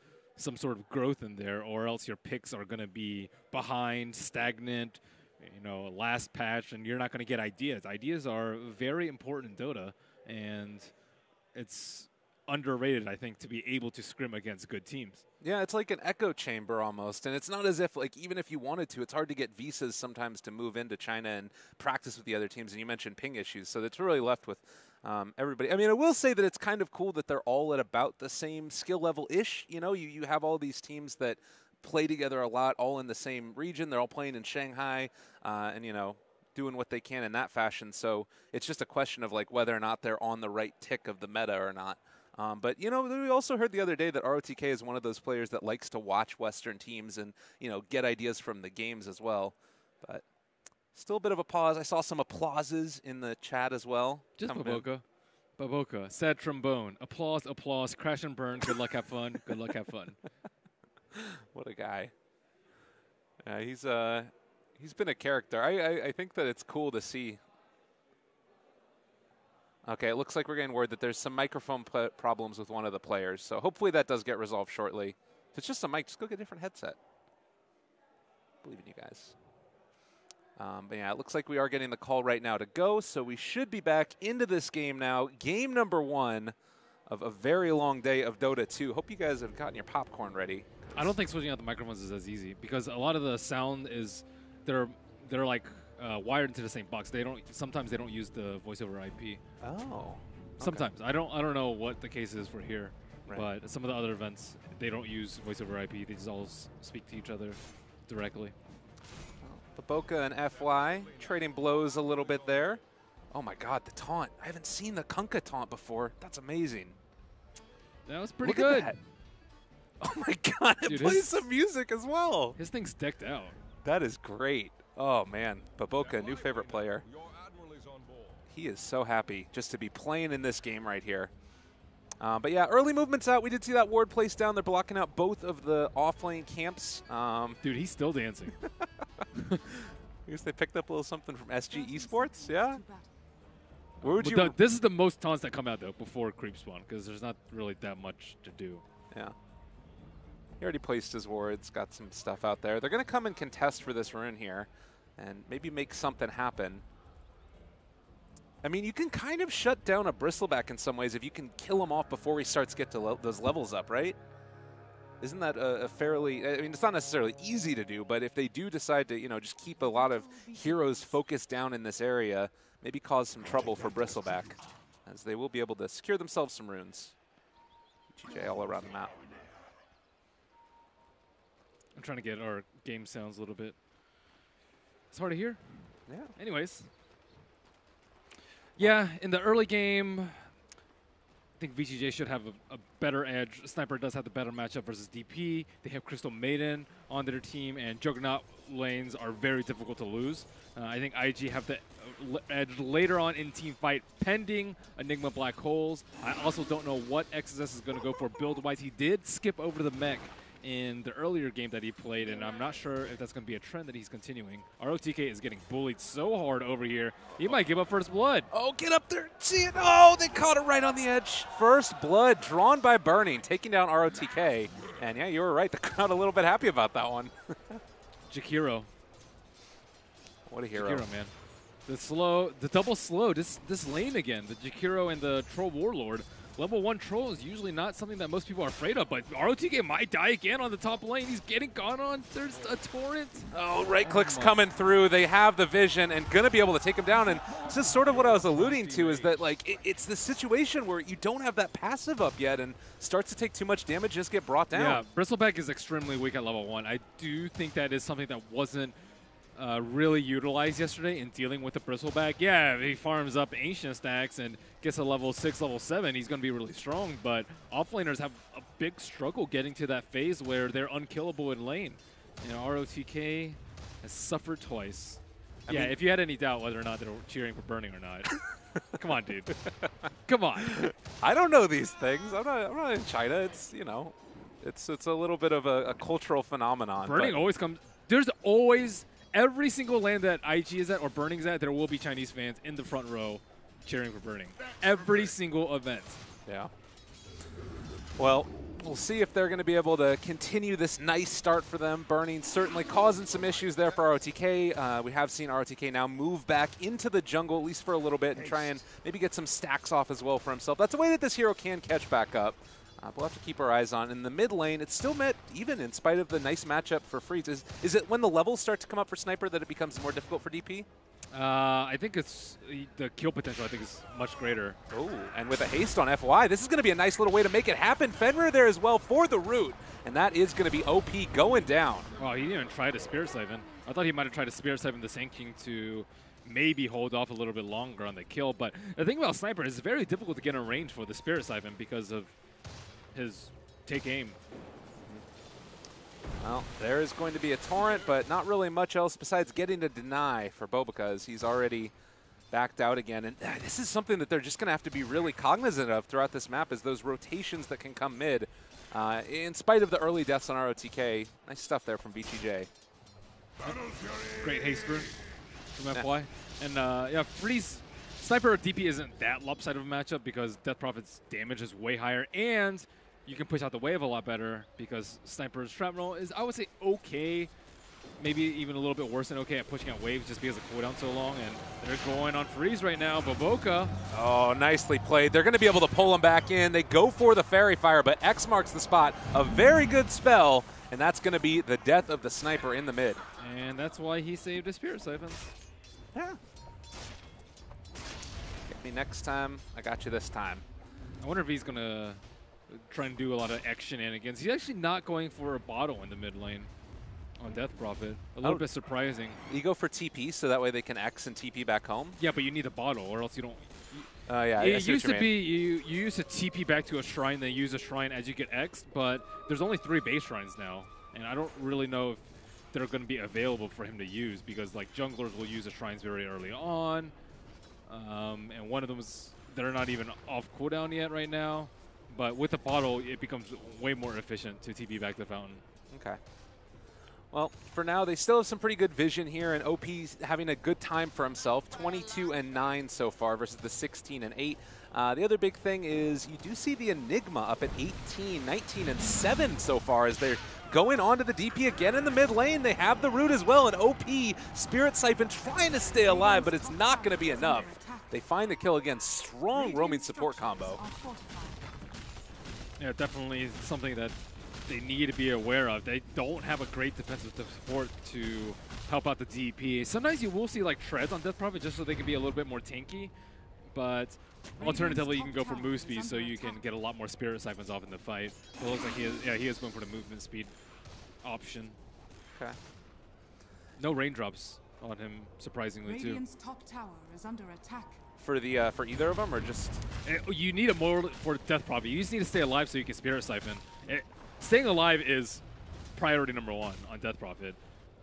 some sort of growth in there, or else your picks are going to be behind, stagnant, last patch, and you're not going to get ideas. Ideas are very important in Dota, and it's underrated, I think, to be able to scrim against good teams. Yeah, it's like an echo chamber almost, and it's not as if, even if you wanted to, it's hard to get visas sometimes to move into China and practice with the other teams, and you mentioned ping issues, so it's really left with everybody. I mean, I will say that it's kind of cool that they're all at about the same skill level-ish. You have all these teams that play together a lot, all in the same region. They're all playing in Shanghai and, doing what they can in that fashion. So it's just a question of, whether or not they're on the right tick of the meta or not. But, we also heard the other day that ROTK is one of those players that likes to watch Western teams and, get ideas from the games as well. But still a bit of a pause. I saw some applauses in the chat as well. Just Baboka. Baboka. Sad trombone. Applause, applause. Crash and burn. Good luck, have fun. Good luck, have fun. What a guy. He's been a character. I think that it's cool to see. Okay, it looks like we're getting word that there's some microphone problems with one of the players. So hopefully that does get resolved shortly. If it's just a mic, just go get a different headset. I believe in you guys. But yeah, it looks like we are getting the call right now to go, so we should be back into this game now. Game number 1 of a very long day of Dota 2. Hope you guys have gotten your popcorn ready. I don't think switching out the microphones is as easy because a lot of the sound is they're wired into the same box. Sometimes they don't use the voice over IP. Oh. Okay. Sometimes I don't know what the case is for here, right. But some of the other events they don't use voice over IP. They just all speak to each other directly. Baboka and FY trading blows a little bit there. Oh my God, the taunt! I haven't seen the Kunkka taunt before. That's amazing. That was pretty Look good. At that. Oh my God, it plays some music as well. His thing's decked out. That is great. Oh man, Baboka, new favorite player. He is so happy just to be playing in this game right here. But yeah, early movements out. We did see that ward placed down. They're blocking out both of the off-lane camps. Dude, he's still dancing. I guess they picked up a little something from SG Esports, yeah? Where would you? This is the most taunts that come out though before creep spawn because there's not really that much to do. Yeah. He already placed his wards, got some stuff out there. They're going to come and contest for this rune here and maybe make something happen. I mean, you can kind of shut down a Bristleback in some ways if you can kill him off before he starts to get to those levels up, right? Isn't that a fairly, I mean, it's not necessarily easy to do, but if they do decide to, you know, just keep a lot of heroes focused down in this area, maybe cause some trouble for Bristleback, as they will be able to secure themselves some runes. VGJ all around the map. I'm trying to get our game sounds a little bit. It's hard to hear. Yeah. Anyways. Yeah, in the early game, I think VGJ should have a better edge. Sniper does have the better matchup versus DP. They have Crystal Maiden on their team, and Juggernaut lanes are very difficult to lose. I think IG have the edge later on in team fight pending Enigma Black Holes. I also don't know what XSS is going to go for build-wise. He did skip over the mech in the earlier game that he played, and I'm not sure if that's going to be a trend that he's continuing. ROTK is getting bullied so hard over here. He might give up first blood. Oh, get up there. See it. Oh, they caught it right on the edge. First blood drawn by Burning, taking down ROTK. And yeah, you were right. The crowd a little bit happy about that one. Jakiro. What a hero. Jakiro, man. The double slow, this lane again. The Jakiro and the Troll Warlord. Level 1 Troll is usually not something that most people are afraid of, but ROTK might die again on the top lane. He's getting gone on. There's a torrent. Oh, right click's coming through. They have the vision and going to be able to take him down. And this is sort of what I was alluding to, is that like it's the situation where you don't have that passive up yet and starts to take too much damage, just get brought down. Yeah, Bristleback is extremely weak at level 1. I do think that is something that wasn't really utilized yesterday in dealing with the Bristleback. Yeah, if he farms up Ancient stacks and gets a level 6, level 7, he's going to be really strong, but offlaners have a big struggle getting to that phase where they're unkillable in lane. You know, ROTK has suffered twice. I mean, if you had any doubt whether or not they're cheering for Burning or not, come on, dude. Come on. I don't know these things. I'm not in China. It's, you know, it's a little bit of a cultural phenomenon. Burning always comes. There's always, every single land that IG is at or Burning's at, there will be Chinese fans in the front row cheering for Burning. Every single event. Yeah. Well, we'll see if they're going to be able to continue this nice start for them. Burning certainly causing some issues there for ROTK. We have seen ROTK now move back into the jungle, at least for a little bit, and try and maybe get some stacks off as well for himself. That's a way that this hero can catch back up. We'll have to keep our eyes on. In the mid lane, it's still met even in spite of the nice matchup for Freeze. Is it when the levels start to come up for Sniper that it becomes more difficult for DP? I think it's the kill potential, I think, is much greater. Oh, and with a haste on FY, this is going to be a nice little way to make it happen. Fenrir there as well for the root, and that is going to be OP going down. Oh, he didn't even try to Spirit Siphon. I thought he might have tried to Spirit Siphon the Sand King to maybe hold off a little bit longer on the kill, but the thing about Sniper is it's very difficult to get in range for the Spirit Siphon because of his take aim. Well, there is going to be a torrent, but not really much else besides getting to deny for Bobica, as he's already backed out again. And this is something that they're just going to have to be really cognizant of throughout this map, is those rotations that can come mid. In spite of the early deaths on ROTK, nice stuff there from VGJ. Great haste rune from FY. And yeah, Freeze Sniper DP isn't that lopsided of a matchup because Death Prophet's damage is way higher, and you can push out the wave a lot better because Sniper's Shrapnel is, I would say, okay. Maybe even a little bit worse than okay at pushing out waves just because the cooldown so long. And they're going on Freeze right now. Boboka. Oh, nicely played. They're going to be able to pull him back in. They go for the Fairy Fire, but X marks the spot. A very good spell, and that's going to be the death of the Sniper in the mid. And that's why he saved his Spirit Siphons. Yeah. Get me next time. I got you this time. I wonder if he's going to try and do a lot of X shenanigans. He's actually not going for a bottle in the mid lane on Death Prophet. A little bit surprising. You go for TP so that way they can X and TP back home? Yeah, but you need a bottle or else you don't. Yeah, it used to be you use a TP back to a shrine, then use a shrine as you get X'd, but there's only 3 base shrines now. And I don't really know if they're going to be available for him to use because like junglers will use the shrines very early on. And one of them is, they're not even off cooldown yet right now. But with the bottle, it becomes way more efficient to TP back the fountain. Okay. Well, for now, they still have some pretty good vision here, and OP's having a good time for himself. 22-9 so far versus the 16-8. The other big thing is you do see the Enigma up at 18, 19-7 so far as they're going on to the DP again in the mid lane. They have the root as well, and OP, Spirit Siphon trying to stay alive, but it's not going to be enough. They find the kill again. Strong roaming support combo. Yeah, definitely something that they need to be aware of. They don't have a great defensive support to help out the DP. Sometimes you will see like treads on Death Prophet just so they can be a little bit more tanky, but alternatively you can go for move speed so you can get a lot more Spirit Siphons off in the fight. So it looks like he is going for the movement speed option. Okay. No raindrops on him, surprisingly too. Top tower is under attack. For the for either of them, or just you need a more for Death Prophet. You just need to stay alive so you can Spirit Siphon. Staying alive is priority number 1 on Death Prophet.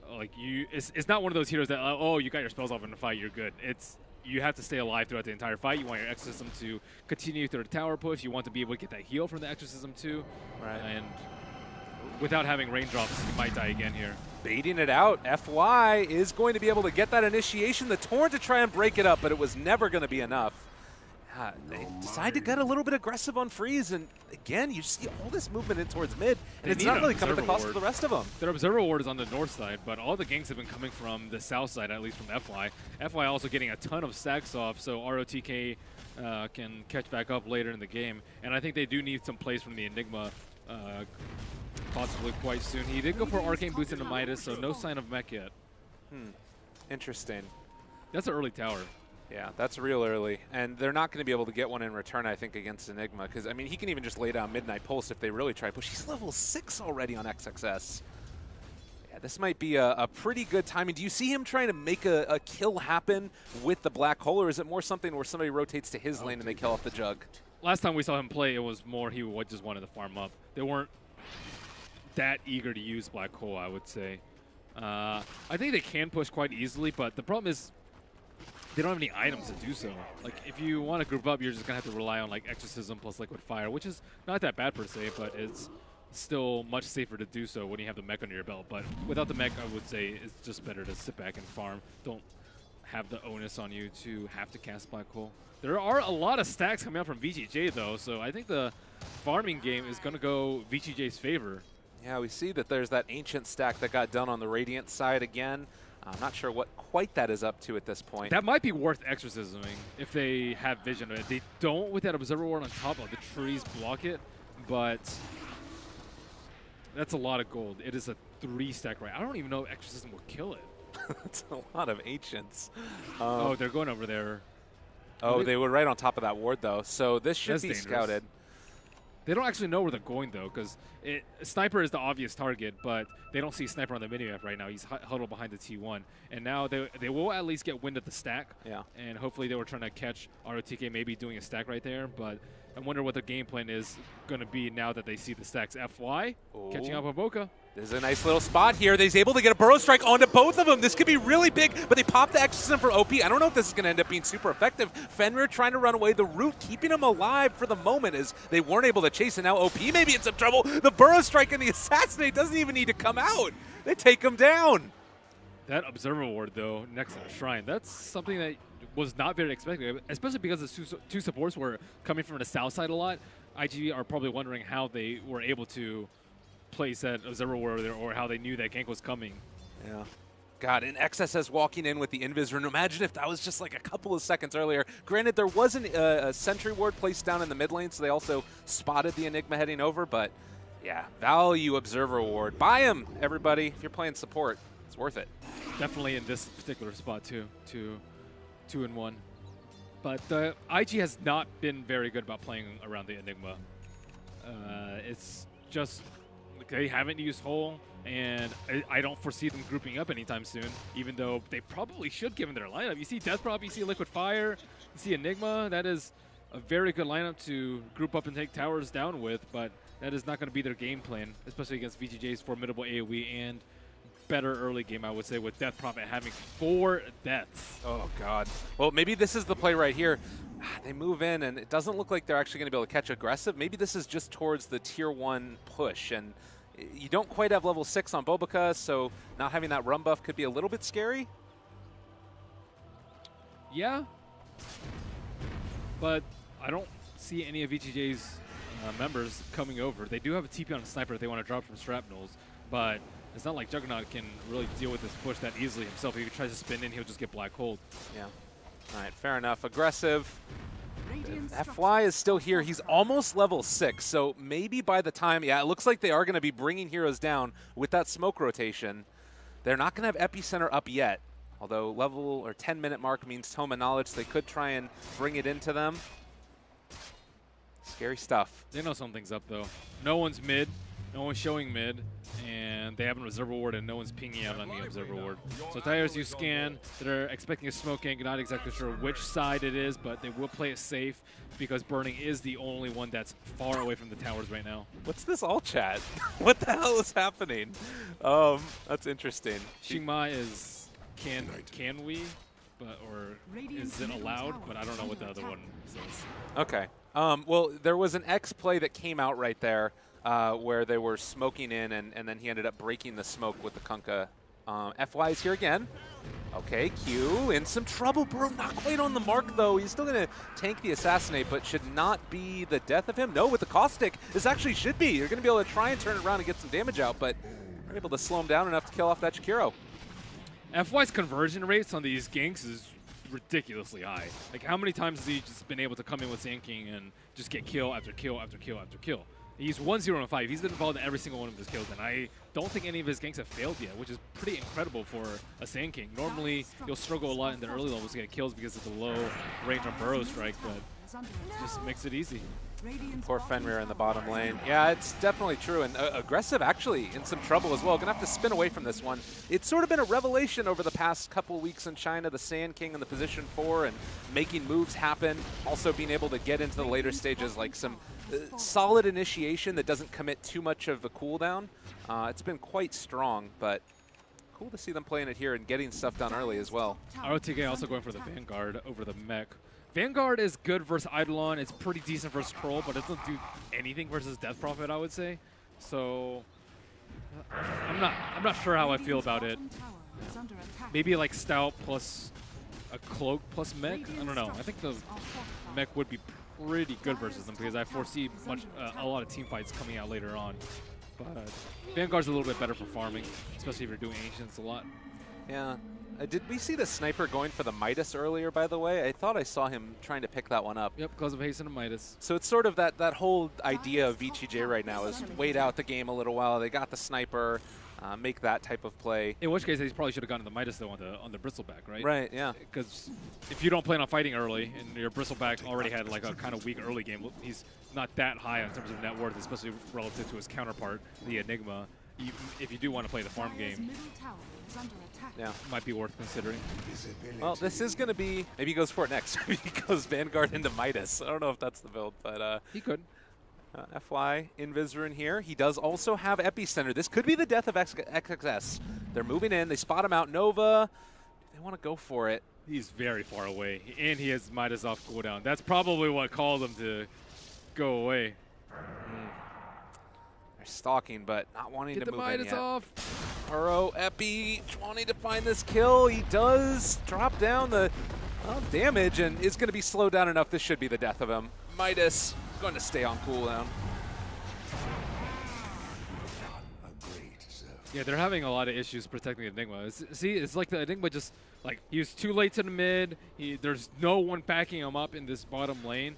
Like it's not one of those heroes that oh, you got your spells off in the fight, you're good. It's you have to stay alive throughout the entire fight. You want your Exorcism to continue through the tower push. You want to be able to get that heal from the Exorcism too. Right. And without having raindrops, you might die again here. Baiting it out. FY is going to be able to get that initiation. The Torrent to try and break it up, but it was never going to be enough. They decide to get a little bit aggressive on Freeze, and again, you see all this movement in towards mid, and it's not really coming at the cost of the rest of them. Their Observer Ward is on the north side, but all the ganks have been coming from the south side, at least from FY. FY also getting a ton of stacks off, so ROTK can catch back up later in the game, and I think they do need some plays from the Enigma possibly quite soon. He did go for Arcane Boots into Midas, so no sign of mech yet. Interesting. That's an early tower. Yeah, that's real early. And they're not going to be able to get one in return, I think, against Enigma. Because, I mean, he can even just lay down Midnight Pulse if they really try push. He's level 6 already on XXS. Yeah, this might be a pretty good timing. Do you see him trying to make a kill happen with the Black Hole, or is it more something where somebody rotates to his lane and they kill off the Jug? Last time we saw him play, it was more he just wanted to farm up. They weren't that eager to use Black Hole, I would say. I think they can push quite easily, but the problem is they don't have any items to do so. Like, if you want to group up, you're just going to have to rely on, like, Exorcism plus Liquid Fire, which is not that bad per se, but it's still much safer to do so when you have the mech under your belt. But without the mech, I would say it's just better to sit back and farm. Don't have the onus on you to have to cast Black Hole. There are a lot of stacks coming out from VGJ, though, so I think the farming game is going to go VGJ's favor. Yeah, we see that there's that Ancient stack that got done on the Radiant side again. I'm not sure what quite that is up to at this point. That might be worth exorcisming if they have vision of it. They don't with that Observer Ward on top of the trees block it, but that's a lot of gold. It is a 3-stack right. I don't even know if Exorcism will kill it. That's a lot of Ancients. Oh, they're going over there. Oh, they were right on top of that ward, though. So this should be dangerous. scouted. They don't actually know where they're going, though, because Sniper is the obvious target, but they don't see Sniper on the minimap right now. He's huddled behind the T1. And now they will at least get wind of the stack. Yeah. And hopefully they were trying to catch ROTK maybe doing a stack right there, but I wonder what the game plan is going to be now that they see the stacks. FY catching up with Boca. There's a nice little spot here. He's able to get a Burrow Strike onto both of them. This could be really big, but they pop the Exorcism for OP. I don't know if this is going to end up being super effective. Fenrir trying to run away. The Root keeping him alive for the moment as they weren't able to chase, and now OP maybe in some trouble. The Burrow Strike and the Assassinate doesn't even need to come out. They take him down. That Observer Ward, though, next to the Shrine, that's something that was not very expected, especially because the two supports were coming from the south side a lot. IGV are probably wondering how they were able to place that Observer Ward there, or how they knew that gank was coming. Yeah. God, and XSS walking in with the Invis Rune. Imagine if that was just like a couple of seconds earlier. Granted, there wasn't a Sentry Ward placed down in the mid lane, so they also spotted the Enigma heading over, but yeah, value Observer Ward. Buy him, everybody, if you're playing support. It's worth it. Definitely in this particular spot, too. 2-in-1. But the IG has not been very good about playing around the Enigma. It's just they haven't used Hole, and I don't foresee them grouping up anytime soon, even though they probably should given their lineup. You see Death Prop, you see Liquid Fire, you see Enigma. That is a very good lineup to group up and take towers down with, but that is not going to be their game plan, especially against VGJ's formidable AoE and better early game, I would say, with Death Prophet having 4 deaths. Oh, God. Well, maybe this is the play right here. They move in, and it doesn't look like they're actually going to be able to catch aggressive. Maybe this is just towards the Tier 1 push, and You don't quite have level 6 on Bobica, so not having that rum buff could be a little bit scary. Yeah, but I don't see any of VGJ's members coming over. They do have a TP on a sniper if they want to drop from shrapnels, but it's not like Juggernaut can really deal with this push that easily himself. If he tries to spin in, he'll just get black holed. Yeah. All right, fair enough. Aggressive. FY is still here. He's almost level 6, so maybe by the time, yeah, it looks like they are going to be bringing heroes down with that smoke rotation. They're not going to have Epicenter up yet, although level or 10-minute mark means Tome of Knowledge. So they could try and bring it into them. Scary stuff. They know something's up, though. No one's mid. No one's showing mid, and they have an observer ward, and no one's pinging out on the observer ward. So Tires use scan. They're expecting a smoke gank. Not exactly sure which side it is, but they will play it safe because Burning is the only one that's far away from the towers right now. What's this all chat? What the hell is happening? That's interesting. Xingma is can we, but or is it allowed? But I don't know what the other one says. Okay. Well, there was an X play that came out right there. Where they were smoking in, and then he ended up breaking the smoke with the Kunkka. FY is here again. Okay, Q in some trouble, bro. Not quite on the mark, though. He's still going to tank the Assassinate, but should not be the death of him. No, with the Caustic, this actually should be. You're going to be able to try and turn it around and get some damage out, but you're able to slow him down enough to kill off that Chikiro. FY's conversion rates on these ganks is ridiculously high. Like, how many times has he just been able to come in with Sand King and just get kill after kill after kill after kill? He's 1-0-5. He's been involved in every single one of his kills, and I don't think any of his ganks have failed yet, which is pretty incredible for a Sand King. Normally, you'll struggle a lot in the early levels to get kills because of the low range on Burrow Strike, but just makes it easy. Poor Fenrir in the bottom lane. Yeah, it's definitely true. And Aggressive actually in some trouble as well. Gonna have to spin away from this one. It's sort of been a revelation over the past couple weeks in China, the Sand King in the position 4 and making moves happen. Also being able to get into the later stages, like some solid initiation that doesn't commit too much of a cooldown. It's been quite strong, but cool to see them playing it here and getting stuff done early as well. ROTK also going for the Vanguard over the mech. Vanguard is good versus Eidolon. It's pretty decent versus Troll, but it doesn't do anything versus Death Prophet, I would say. So I'm not sure how I feel about it. Maybe like Stout plus a Cloak plus mech. I don't know. I think the mech would be pretty good versus them because I foresee a lot of team fights coming out later on. But Vanguard's a little bit better for farming, especially if you're doing Ancients a lot. Yeah. Did we see the sniper going for the Midas earlier, by the way? I thought I saw him trying to pick that one up. Yep, because of Hasten and Midas. So it's sort of that whole idea of VGJ right now is wait out the game a little while. They got the sniper, make that type of play. In which case, they probably should have gone to the Midas, though, on the Bristleback, right? Right, yeah. Because if you don't plan on fighting early, and your Bristleback already had like a kind of weak early game, he's not that high in terms of net worth, especially relative to his counterpart, the Enigma. If you do want to play the farm game, yeah, might be worth considering. Well, this is going to be, maybe he goes for it next. Maybe he goes Vanguard into Midas. I don't know if that's the build, but he could. FY Invisor in here. He does also have Epicenter. This could be the death of XXS. They're moving in. They spot him out. Nova, they want to go for it. He's very far away, and he has Midas off cooldown. That's probably what called him to go away. They're stalking, but not wanting to move in yet. Get the Midas off. Burrow, Epi, wanting to find this kill. He does drop down the damage, and is going to be slowed down enough. This should be the death of him. Midas going to stay on cooldown. Yeah, they're having a lot of issues protecting Enigma. It's like the Enigma just, like, he was too late to the mid. There's no one backing him up in this bottom lane.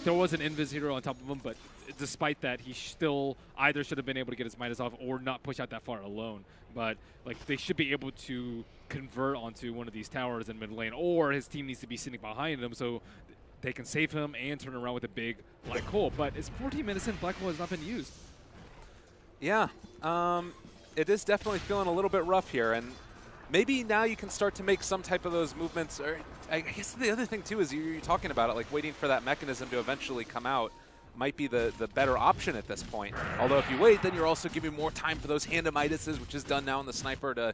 There was an Invis hero on top of him, but despite that, he still either should have been able to get his Midas off or not push out that far alone. But, like, they should be able to convert onto one of these towers in mid lane, or his team needs to be sitting behind him so they can save him and turn around with a big Black Hole. But it's 14 minutes in, Black Hole has not been used. Yeah. It is definitely feeling a little bit rough here, and maybe now you can start to make some type of those movements. Or I guess the other thing too is you're talking about it, like waiting for that mechanism to eventually come out might be the better option at this point. Although if you wait, then you're also giving more time for those Hand of Midases, which is done now in the Sniper, to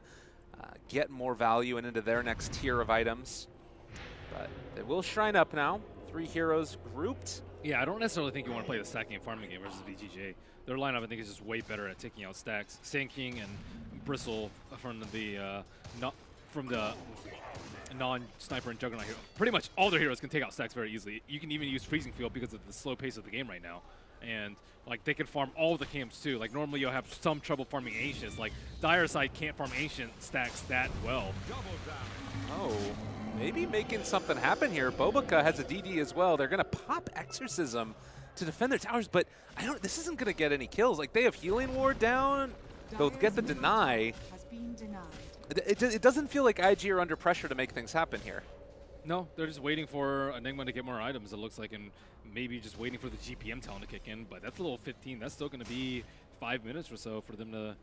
get more value and into their next tier of items. But they will shrine up now. 3 heroes grouped Yeah, I don't necessarily think you want to play the stacking and farming game versus VGJ. Their lineup, I think, is just way better at taking out stacks. Sand King and Bristle from the non-sniper and Juggernaut hero. Pretty much all their heroes can take out stacks very easily. You can even use Freezing Field because of the slow pace of the game right now. And like they can farm all the camps too. Like normally you'll have some trouble farming Ancients. Like Dire side can't farm Ancient stacks that well. Oh, maybe making something happen here. Bobica has a DD as well. They're gonna pop Exorcism to defend their towers, but this isn't gonna get any kills. Like they have Healing Ward down. They'll get the deny. It doesn't feel like IG are under pressure to make things happen here. No, they're just waiting for Enigma to get more items, it looks like, and maybe just waiting for the GPM talent to kick in, but that's a little 15. That's still going to be 5 minutes or so for them to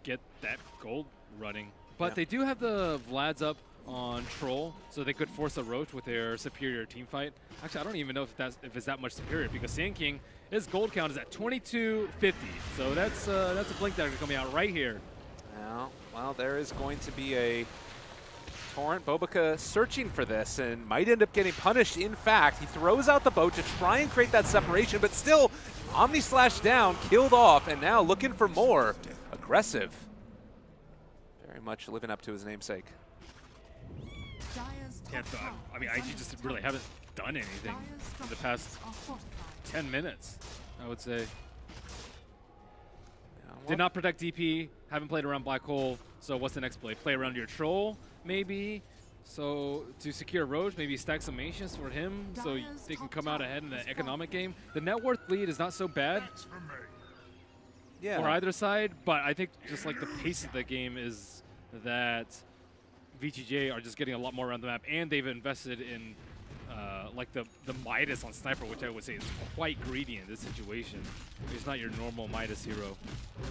get that gold running. But they do have the Vlads up on Troll, so they could force a Roach with their superior team fight. Actually, I don't even know if it's that much superior, because Sand King, his gold count is at 2250. So that's a Blink Dagger coming out right here. Well, there is going to be a Torrent. Bobica searching for this and might end up getting punished. In fact, he throws out the boat to try and create that separation, but still Omni Slash down, killed off, and now looking for more. Aggressive. Very much living up to his namesake. Yeah, I mean, IG just really haven't done anything in the past 10 minutes, I would say. Did not protect DP, haven't played around Black Hole, so what's the next play? Play around your Troll, maybe? So to secure Roach, maybe stack some Ancients for him so they can come out ahead in the economic game. The net worth lead is not so bad for either side, but I think just like the pace of the game is that VGJ are just getting a lot more around the map, and they've invested in like the Midas on Sniper, which I would say is quite greedy in this situation. He's not your normal Midas hero.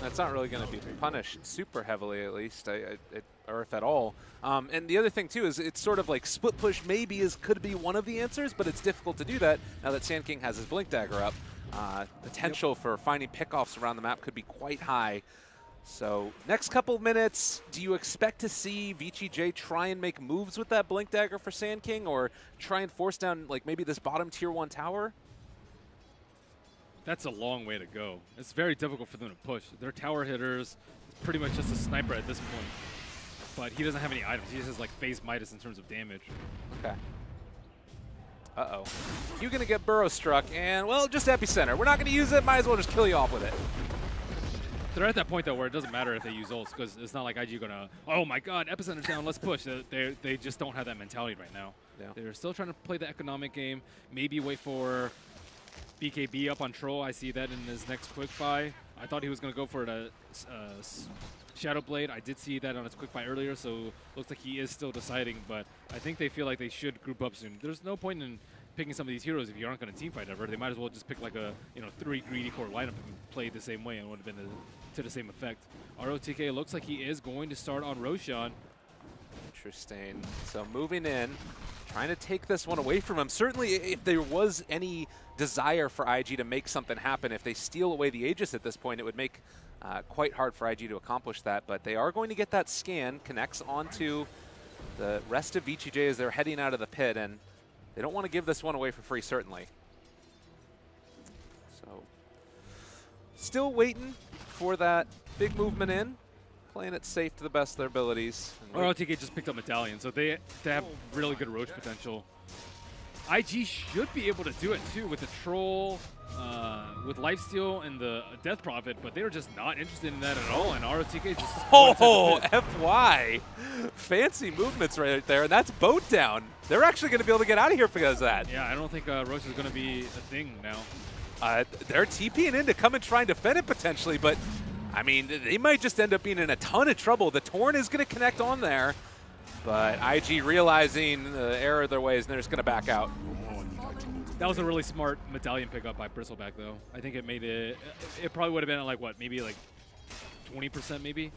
That's not really going to be punished super heavily, at least, or if at all. And the other thing, too, is it's sort of like split push maybe could be one of the answers, but it's difficult to do that now that Sand King has his Blink Dagger up. Potential for finding pickoffs around the map could be quite high. So next couple minutes, do you expect to see VGJ try and make moves with that Blink Dagger for Sand King, or try and force down like maybe this bottom tier 1 tower? That's a long way to go. It's very difficult for them to push. Their tower hitters, it's pretty much just a sniper at this point. But he doesn't have any items. He just has like phase Midas in terms of damage. Okay. Uh-oh. You're going to get burrow struck, and, well, just epicenter. We're not going to use it. Might as well just kill you off with it. They're at that point, though, where it doesn't matter if they use ults, because it's not like IG going to, oh, my God, epicenter's down, let's push. They just don't have that mentality right now. Yeah. They're still trying to play the economic game, maybe wait for BKB up on Troll. I see that in his next quick buy. I thought he was going to go for the Shadow Blade. I did see that on his quick buy earlier, so looks like he is still deciding, but I think they feel like they should group up soon. There's no point in picking some of these heroes if you aren't going to teamfight ever. They might as well just pick like a 3 greedy core lineup and play the same way, and it would have been to the same effect. ROTK looks like he is going to start on Roshan. Interesting. So moving in, trying to take this one away from him. Certainly, if there was any desire for IG to make something happen, if they steal away the Aegis at this point, it would make quite hard for IG to accomplish that. But they are going to get that scan, connects onto the rest of VGJ as they're heading out of the pit, and they don't want to give this one away for free, certainly. So, still waiting for that big movement in, playing it safe to the best of their abilities. ROTK just picked up Medallion, so they have really good Roach potential. IG should be able to do it too with the Troll, with Lifesteal and the Death Prophet, but they're just not interested in that at all, and ROTK just... Oh, FY! Fancy movements right there, and that's boat down. They're actually going to be able to get out of here because of that. Yeah, I don't think Roach is going to be a thing now. They're TPing in to come and try and defend it potentially, but I mean, they might just end up being in a ton of trouble. The Torn is going to connect on there, but IG realizing the error of their ways, and they're just going to back out. That was a really smart Medallion pickup by Bristleback, though. I think it made it probably would have been at like, what, maybe like 20% maybe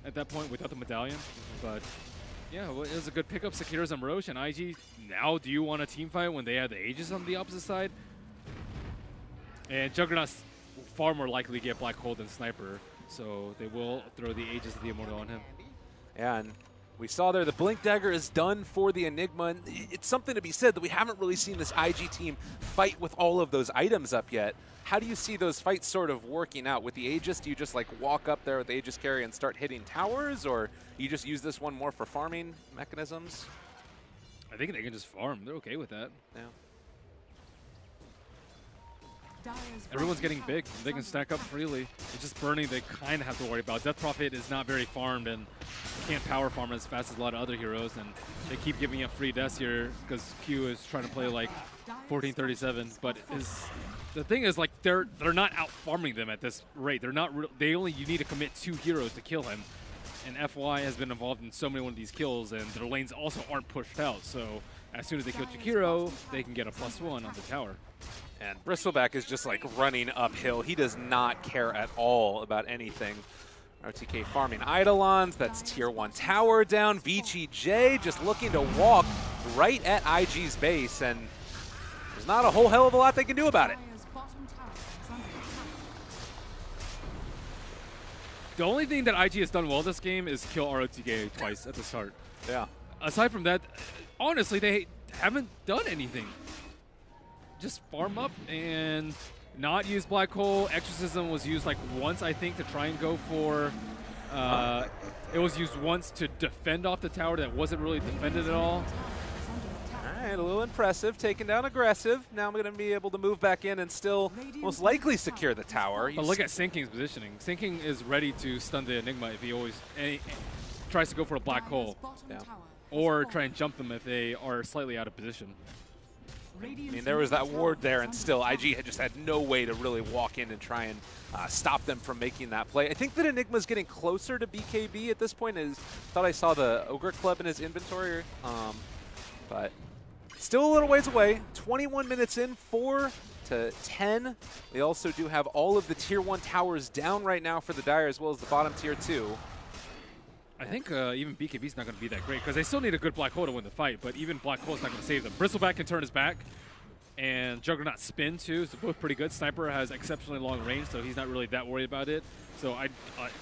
at that point without the Medallion. But yeah, it was a good pickup. Secures on Roche and IG. Now, do you want a team fight when they have the Aegis on the opposite side? And Juggernaut's far more likely to get Black Hole than Sniper, so they will throw the Aegis of the Immortal on him. Yeah, and We saw there the Blink Dagger is done for the Enigma. And it's something to be said that we haven't really seen this IG team fight with all of those items up yet. How do you see those fights sort of working out with the Aegis? Do you just like walk up there with the Aegis carry and start hitting towers, or you just use this one more for farming mechanisms? I think they can just farm. They're okay with that. Yeah. Everyone's getting big. They can stack up freely. It's just burning they kind of have to worry about. Death Prophet is not very farmed, and can't power farm as fast as a lot of other heroes, and they keep giving up free deaths here because Q is trying to play like 1437. But the thing is, like, they're not out farming them at this rate. They're not. You need to commit 2 heroes to kill him, and FY has been involved in so many of these kills, and their lanes also aren't pushed out. So as soon as they kill Jakiro, they can get a +1 on the tower. And Bristleback is just like running uphill. He does not care at all about anything. RTK farming Eidolons. That's tier 1 tower down. VGJ just looking to walk right at IG's base, and there's not a whole hell of a lot they can do about it. The only thing that IG has done well this game is kill ROTK twice at the start. Yeah. Aside from that, honestly, they haven't done anything. Just farm up and not use Black Hole. Exorcism was used like once, I think, to try and go for... it was used once to defend off the tower that wasn't really defended at all. All right, a little impressive. Taking down aggressive. Now I'm going to be able to move back in and still most likely secure the tower. But look at Sinking's positioning. Sinking is ready to stun the Enigma if he always tries to go for a Black Hole. Yeah. Or try and jump them if they are slightly out of position. I mean, there was that ward there, and still IG had just had no way to really walk in and try and stop them from making that play. I think that Enigma's getting closer to BKB at this point. Thought I saw the Ogre Club in his inventory, but still a little ways away. 21 minutes in, 4-10. They also do have all of the tier 1 towers down right now for the Dire, as well as the bottom tier 2. I think even BKB's not going to be that great because they still need a good Black Hole to win the fight, but even Black Hole's not going to save them. Bristleback can turn his back, and Juggernaut spin too, so both pretty good. Sniper has exceptionally long range, so he's not really that worried about it. So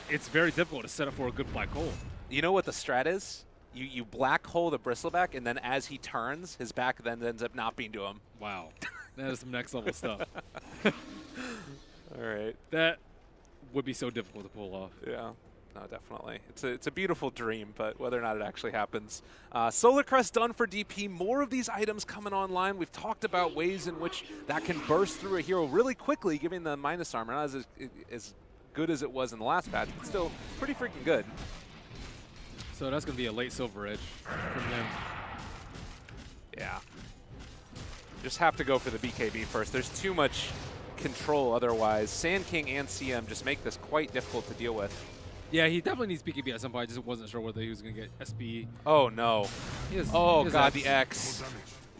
it's very difficult to set up for a good Black Hole. You know what the strat is? You Black Hole the Bristleback, and then as he turns, his back then ends up not being to him. Wow. That is some next level stuff. All right. That would be so difficult to pull off. Yeah. No, definitely. It's a beautiful dream, but whether or not it actually happens. Solar Crest done for DP. More of these items coming online. We've talked about ways in which that can burst through a hero really quickly, giving the minus armor. Not as good as it was in the last patch, but still pretty freaking good. So that's going to be a late Silver Edge from them. Yeah. Just have to go for the BKB first. There's too much control otherwise. Sand King and CM just make this quite difficult to deal with. Yeah, he definitely needs BKB at some point. I just wasn't sure whether he was going to get SB. Oh, no. Oh, God, the X.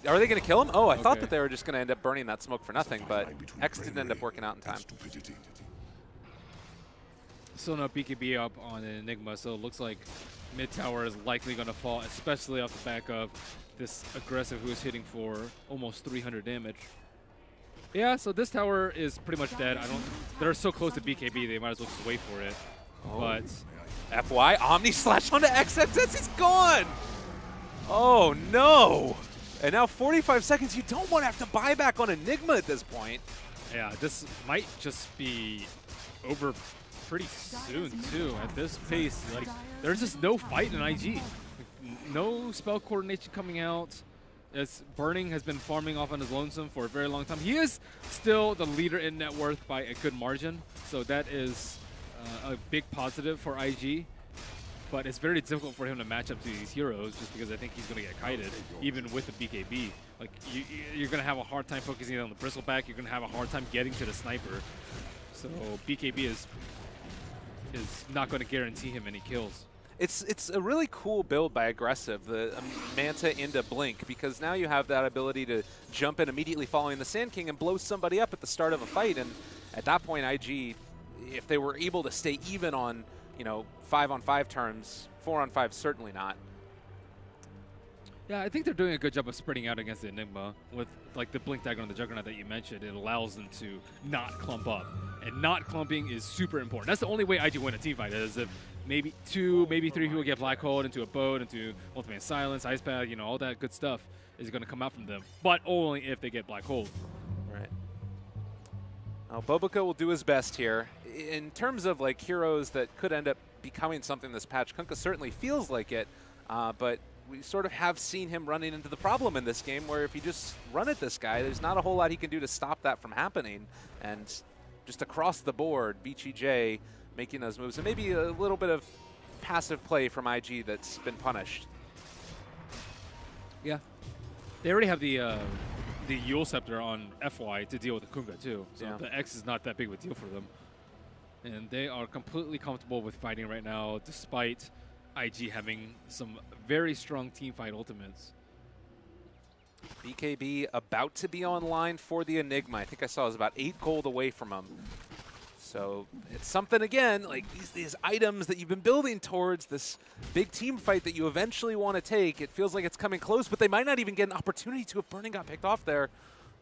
Are they going to kill him? Oh, I thought that they were just going to end up burning that smoke for nothing, but X didn't end up working out in time. Still no BKB up on an Enigma, so it looks like mid tower is likely going to fall, especially off the back of this aggressive who is hitting for almost 300 damage. Yeah, so this tower is pretty much dead. They're so close to BKB, they might as well just wait for it. Oh. But FY, Omni Slash onto XXS, he's gone! Oh no! And now 45 seconds, you don't want to have to buy back on Enigma at this point. Yeah, this might just be over pretty soon too. At this pace, like, there's just no fight in IG. No spell coordination coming out. As Burning has been farming off on his lonesome for a very long time. He is still the leader in net worth by a good margin, so that is a big positive for IG, but it's very difficult for him to match up to these heroes just because I think he's going to get kited, even with the BKB. Like, you're going to have a hard time focusing on the Bristleback, you're going to have a hard time getting to the Sniper, so BKB is not going to guarantee him any kills. It's a really cool build by Aggressive, the Manta into Blink, because now you have that ability to jump in immediately following the Sand King and blow somebody up at the start of a fight, and at that point IG, if they were able to stay even on, 5-on-5 terms, 4-on-5 certainly not. Yeah, I think they're doing a good job of spreading out against the Enigma with like the Blink Dagger on the Juggernaut that you mentioned. It allows them to not clump up, and not clumping is super important. That's the only way IG win a team fight, is if maybe 2, maybe 3 people get Black Hole into a boat, into Ultimate Silence, Ice Path, you know, all that good stuff is going to come out from them, but only if they get Black Hole. Right. Now, Boboka will do his best here. In terms of like heroes that could end up becoming something this patch, Kunkka certainly feels like it, but we sort of have seen him running into the problem in this game where if you just run at this guy, there's not a whole lot he can do to stop that from happening. And just across the board, VGJ making those moves, and maybe a little bit of passive play from IG that's been punished. Yeah. They already have the Yule Scepter on FY to deal with the Kunkka too, so yeah. the X is not that big of a deal for them. And they are completely comfortable with fighting right now, despite IG having some very strong team fight ultimates. BKB about to be online for the Enigma. I think I saw it was about 8 gold away from him. So it's something, again, like these items that you've been building towards, this big team fight that you eventually want to take. It feels like it's coming close, but they might not even get an opportunity to if Burning got picked off there.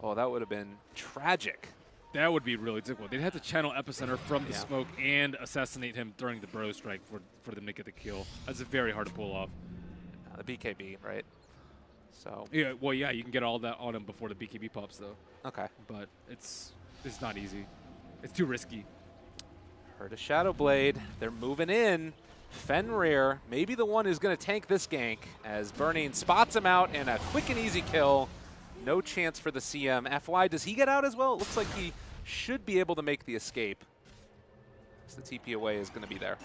Oh, that would have been tragic. That would be really difficult. They'd have to channel Epicenter from the smoke and assassinate him during the Bro Strike for them to get the kill. That's very hard to pull off. The BKB, right? So yeah, well, yeah, you can get all that on him before the BKB pops, though. Okay. But it's not easy. It's too risky. Heard a Shadow Blade. They're moving in. Fenrir, maybe the one who's going to tank this gank as Burning spots him out and a quick and easy kill. No chance for the CM. FY, does he get out as well? It looks like he should be able to make the escape. So the TP away is going to be there.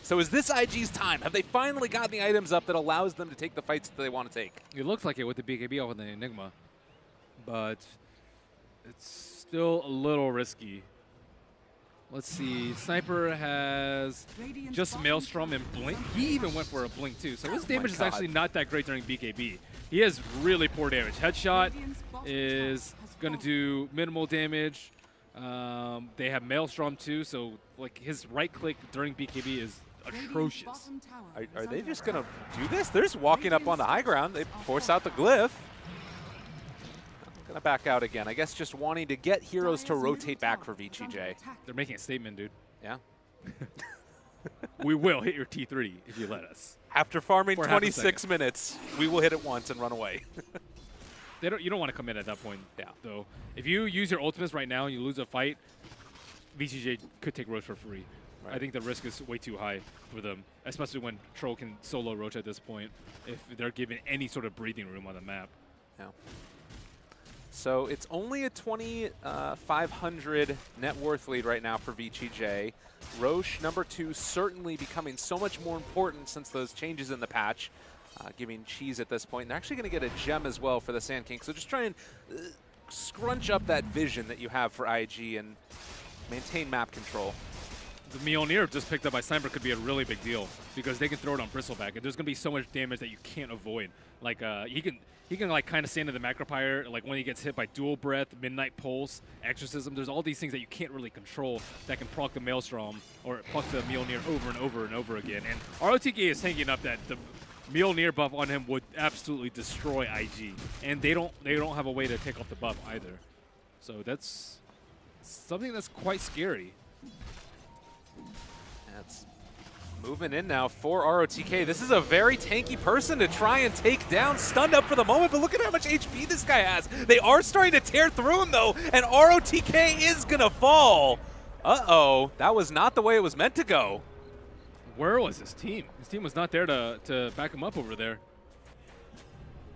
So is this IG's time? Have they finally gotten the items up that allows them to take the fights that they want to take? It looks like it with the BKB off of the Enigma, but it's still a little risky. Let's see. Sniper has just Maelstrom and Blink. He even went for a Blink too, so his damage is actually not that great during BKB. He has really poor damage. Headshot is going to do minimal damage. They have Maelstrom too, so like his right click during BKB is atrocious. Are they just going to do this? They're just walking up on the high ground. They force out the glyph. Going to back out again. I guess just wanting to get heroes to rotate back for VGJ. They're making a statement, dude. Yeah. We will hit your T3 if you let us. After farming 26 minutes, we will hit it once and run away. You don't want to come in at that point, though. If you use your ultimates right now and you lose a fight, VGJ could take Roach for free. Right. I think the risk is way too high for them, especially when Troll can solo Roach at this point, if they're given any sort of breathing room on the map. Yeah. So it's only a 2,500 net worth lead right now for VGJ. Roche, number 2, certainly becoming so much more important since those changes in the patch, giving cheese at this point. And they're actually going to get a gem as well for the Sand King. So just try and scrunch up that vision that you have for IG and maintain map control. The Mjolnir just picked up by Sniper could be a really big deal because they can throw it on Bristleback, and there's going to be so much damage that you can't avoid. Like he can like kind of stand in the Macropyre, like when he gets hit by Dual Breath, Midnight Pulse, Exorcism. There's all these things that you can't really control that can proc the Maelstrom or proc the Mjolnir over and over and over again. And ROTK is hanging up that the Mjolnir buff on him would absolutely destroy IG, and they don't have a way to take off the buff either. So that's something that's quite scary. That's moving in now for ROTK. This is a very tanky person to try and take down. Stunned up for the moment, but look at how much HP this guy has. They are starting to tear through him, though, and ROTK is going to fall. Uh-oh. That was not the way it was meant to go. Where was his team? His team was not there to back him up over there.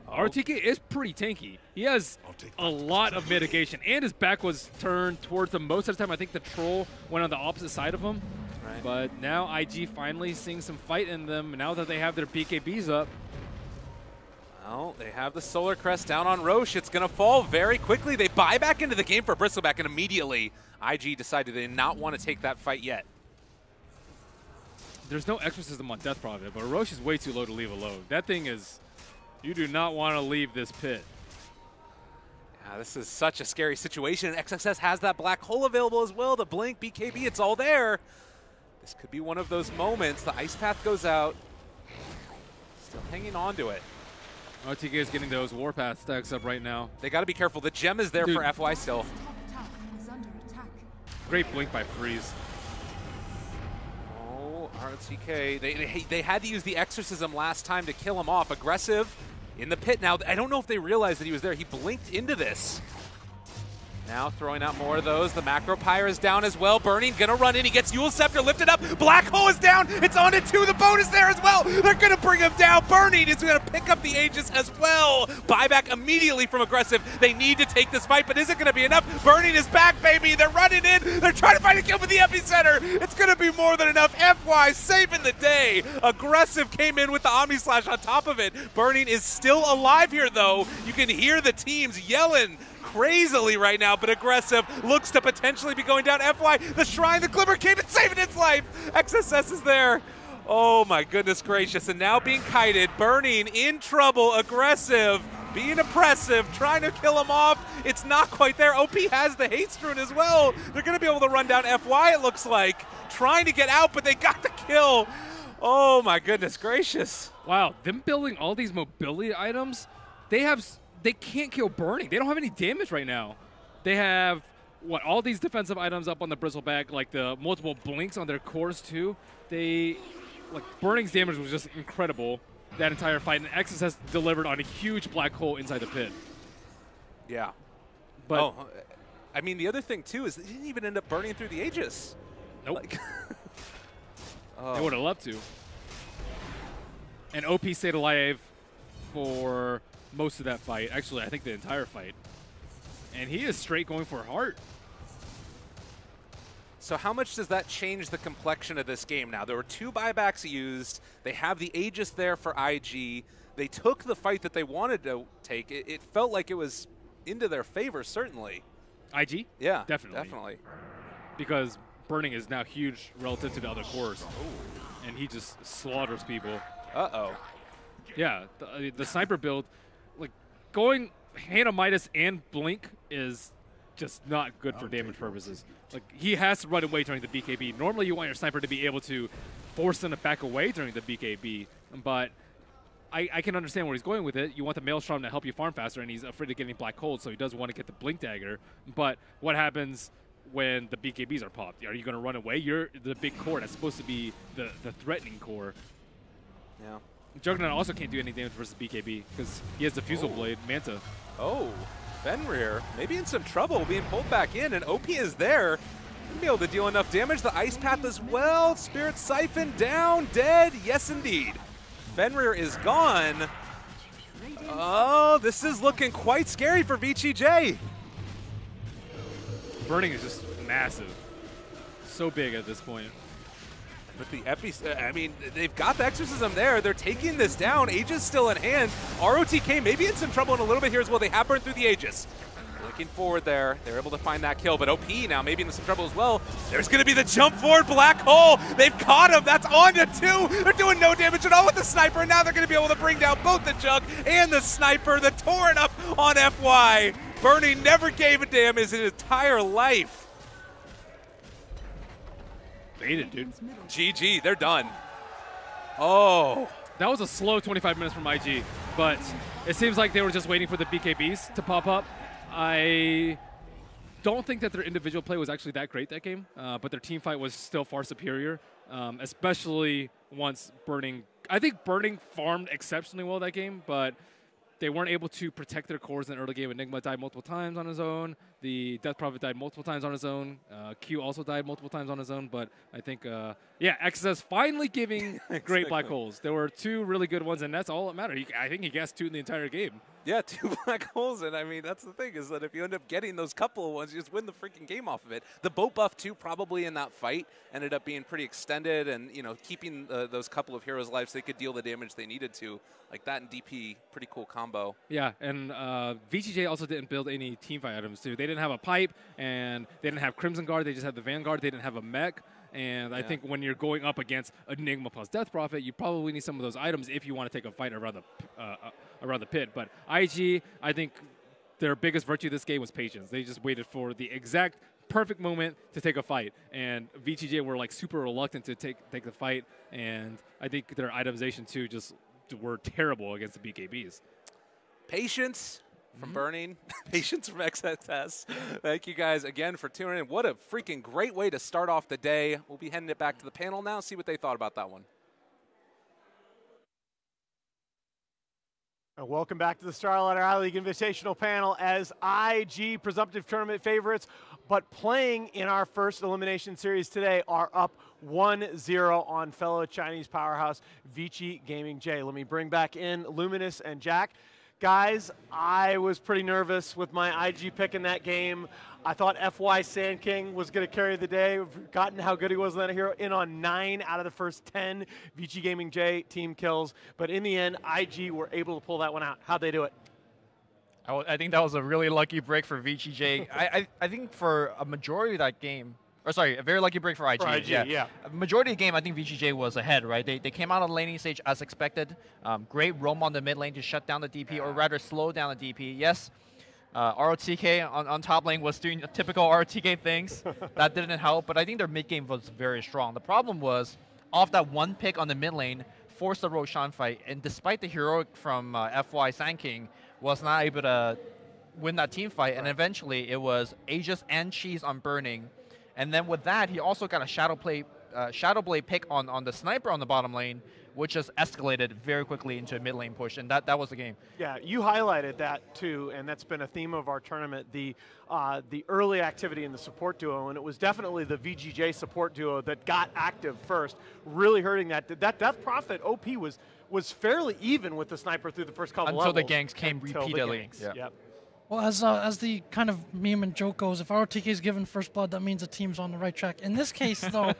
ROTK is pretty tanky. He has a lot of mitigation, and his back was turned towards them most of the time. I think the Troll went on the opposite side of him. Right. But now IG finally seeing some fight in them now that they have their BKBs up. Well, they have the Solar Crest down on Roche. It's going to fall very quickly. They buy back into the game for Bristleback, and immediately IG decided they did not want to take that fight yet. There's no Exorcism on Death Prophet, but Roche is way too low to leave alone. That thing is, you do not want to leave this pit. Yeah, this is such a scary situation. XXS has that black hole available as well. The Blink, BKB, it's all there. This could be one of those moments. The Ice Path goes out. Still hanging on to it. ROTK is getting those Warpath stacks up right now. They got to be careful. The gem is there for FY still. Great blink by Freeze. Oh, ROTK, they had to use the exorcism last time to kill him off. Aggressive in the pit now. I don't know if they realized that he was there. He blinked into this. Now throwing out more of those. The Macro Pyre is down as well. Burning, gonna run in. He gets Yule Scepter lifted up. Black Hole is down. It's on to 2. The bonus there as well. They're gonna bring him down. Burning is gonna pick up the Aegis as well. Buyback immediately from Aggressive. They need to take this fight, but is it gonna be enough? Burning is back, baby. They're running in. They're trying to find a kill with the Epicenter. It's gonna be more than enough. FY saving the day. Aggressive came in with the Omni Slash on top of it. Burning is still alive here though. You can hear the teams yelling crazily right now, but Aggressive looks to potentially be going down. FY, the Shrine, the Glimmer came and saving its life. XSS is there. Oh my goodness gracious, and now being kited. Burning in trouble. Aggressive being oppressive, trying to kill him off. It's not quite there. OP has the Haste Rune as well. They're going to be able to run down FY, it looks like. Trying to get out, but they got the kill. Oh my goodness gracious. Wow, them building all these mobility items, they can't kill Burning. They don't have any damage right now. They have, all these defensive items up on the Bristleback, like the multiple blinks on their cores too. Burning's damage was just incredible that entire fight, and Exodus has delivered on a huge black hole inside the pit. Yeah. But I mean, the other thing too is they didn't even end up burning through the Aegis. Nope. They would have loved to. And OP stayed alive for most of that fight. Actually, I think the entire fight. And he is straight going for heart. So how much does that change the complexion of this game now? There were 2 buybacks used. They have the Aegis there for IG. They took the fight that they wanted to take. It felt like it was into their favor, certainly. IG? Yeah, definitely. Because Burning is now huge relative to the other cores. Oh. And he just slaughters people. Uh-oh. Yeah, the sniper build, going Hannah Midas and Blink is just not good for damage purposes. He has to run away during the BKB. Normally you want your sniper to be able to force them to back away during the BKB, but I can understand where he's going with it. You want the Maelstrom to help you farm faster, and he's afraid of getting black holes, so he does want to get the Blink Dagger. But what happens when the BKBs are popped? Are you going to run away? You're the big core that's supposed to be the threatening core. Yeah. Juggernaut also can't do any damage versus BKB because he has the Fusel Blade, Manta. Oh, Fenrir maybe in some trouble being pulled back in, and OP is there. Be able to deal enough damage. The Ice Path as well. Spirit Siphon down, dead. Yes, indeed. Fenrir is gone. Oh, this is looking quite scary for VGJ. Burning is just massive. So big at this point. With the I mean, they've got the Exorcism there. They're taking this down. Aegis still in hand. ROTK maybe in some trouble in a little bit here as well. They have burned through the Aegis. Looking forward there. They're able to find that kill, but OP now maybe in some trouble as well. There's going to be the jump forward black hole. They've caught him. That's on to 2. They're doing no damage at all with the sniper, and now they're going to be able to bring down both the Jug and the sniper. The torn up on FY. Burning never gave a damn his entire life. Baited, dude. GG, they're done. Oh. That was a slow 25 minutes from IG, but it seems like they were just waiting for the BKBs to pop up. I don't think that their individual play was actually that great that game, but their team fight was still far superior, especially once Burning. I think Burning farmed exceptionally well that game, but they weren't able to protect their cores in the early game. Enigma died multiple times on his own. The Death Prophet died multiple times on his own. Q also died multiple times on his own. But I think, yeah, XSS finally giving great black holes. There were 2 really good ones, and that's all that mattered. I think he guessed 2 in the entire game. Yeah, 2 black holes, and I mean, that's the thing, is that if you end up getting those couple of ones, you just win the freaking game off of it. The boat buff, too, probably in that fight ended up being pretty extended, and, you know, keeping those couple of heroes' lives, they could deal the damage they needed to. Like that and DP, pretty cool combo. Yeah, and VGJ also didn't build any teamfight items, too. They didn't have a pipe, and they didn't have Crimson Guard, they just had the Vanguard, they didn't have a mech. And I think when you're going up against Enigma plus Death Prophet, you probably need some of those items if you want to take a fight around the pit. But IG, I think their biggest virtue this game was patience. They just waited for the exact perfect moment to take a fight. And VGJ were like super reluctant to take the fight. And I think their itemization too just were terrible against the BKBs. Patience from Burning, Patience from XXS. Thank you guys again for tuning in. What a freaking great way to start off the day. We'll be heading it back to the panel now, see what they thought about that one. Welcome back to the Starlighter I-League Invitational panel as IG presumptive tournament favorites, but playing in our first elimination series today are up 1-0 on fellow Chinese powerhouse VGJ. Let me bring back in Luminous and Jack. Guys, I was pretty nervous with my IG pick in that game. I thought FY Sand King was going to carry the day. We've forgotten how good he was in that hero. In on 9 out of the first 10 VGJ team kills. But in the end, IG were able to pull that one out. How'd they do it? I think that was a really lucky break for VGJ. I think for a majority of that game, or sorry, a very lucky break for IG. Yeah. A majority of the game, I think VGJ was ahead, right? They came out of the laning stage as expected. Great roam on the mid lane to shut down the DP, or rather slow down the DP. Yes, ROTK on top lane was doing typical ROTK things. That didn't help, but I think their mid game was very strong. The problem was, off that one pick on the mid lane, forced the Roshan fight, and despite the heroic from FY Sand King, was not able to win that team fight, and eventually it was Aegis and Cheese on Burning. And then with that, he also got a Shadow Blade pick on the sniper on the bottom lane, which just escalated very quickly into a mid lane push, and that was the game. Yeah, you highlighted that too, and that's been a theme of our tournament, the early activity in the support duo, and it was definitely the VGJ support duo that got active first, really hurting that. That Death Prophet OP was fairly even with the sniper through the first couple until levels. the ganks came repeatedly. Yeah. Yep. Well, as the kind of meme and joke goes, if ROTK is given first blood, that means the team's on the right track. In this case, though,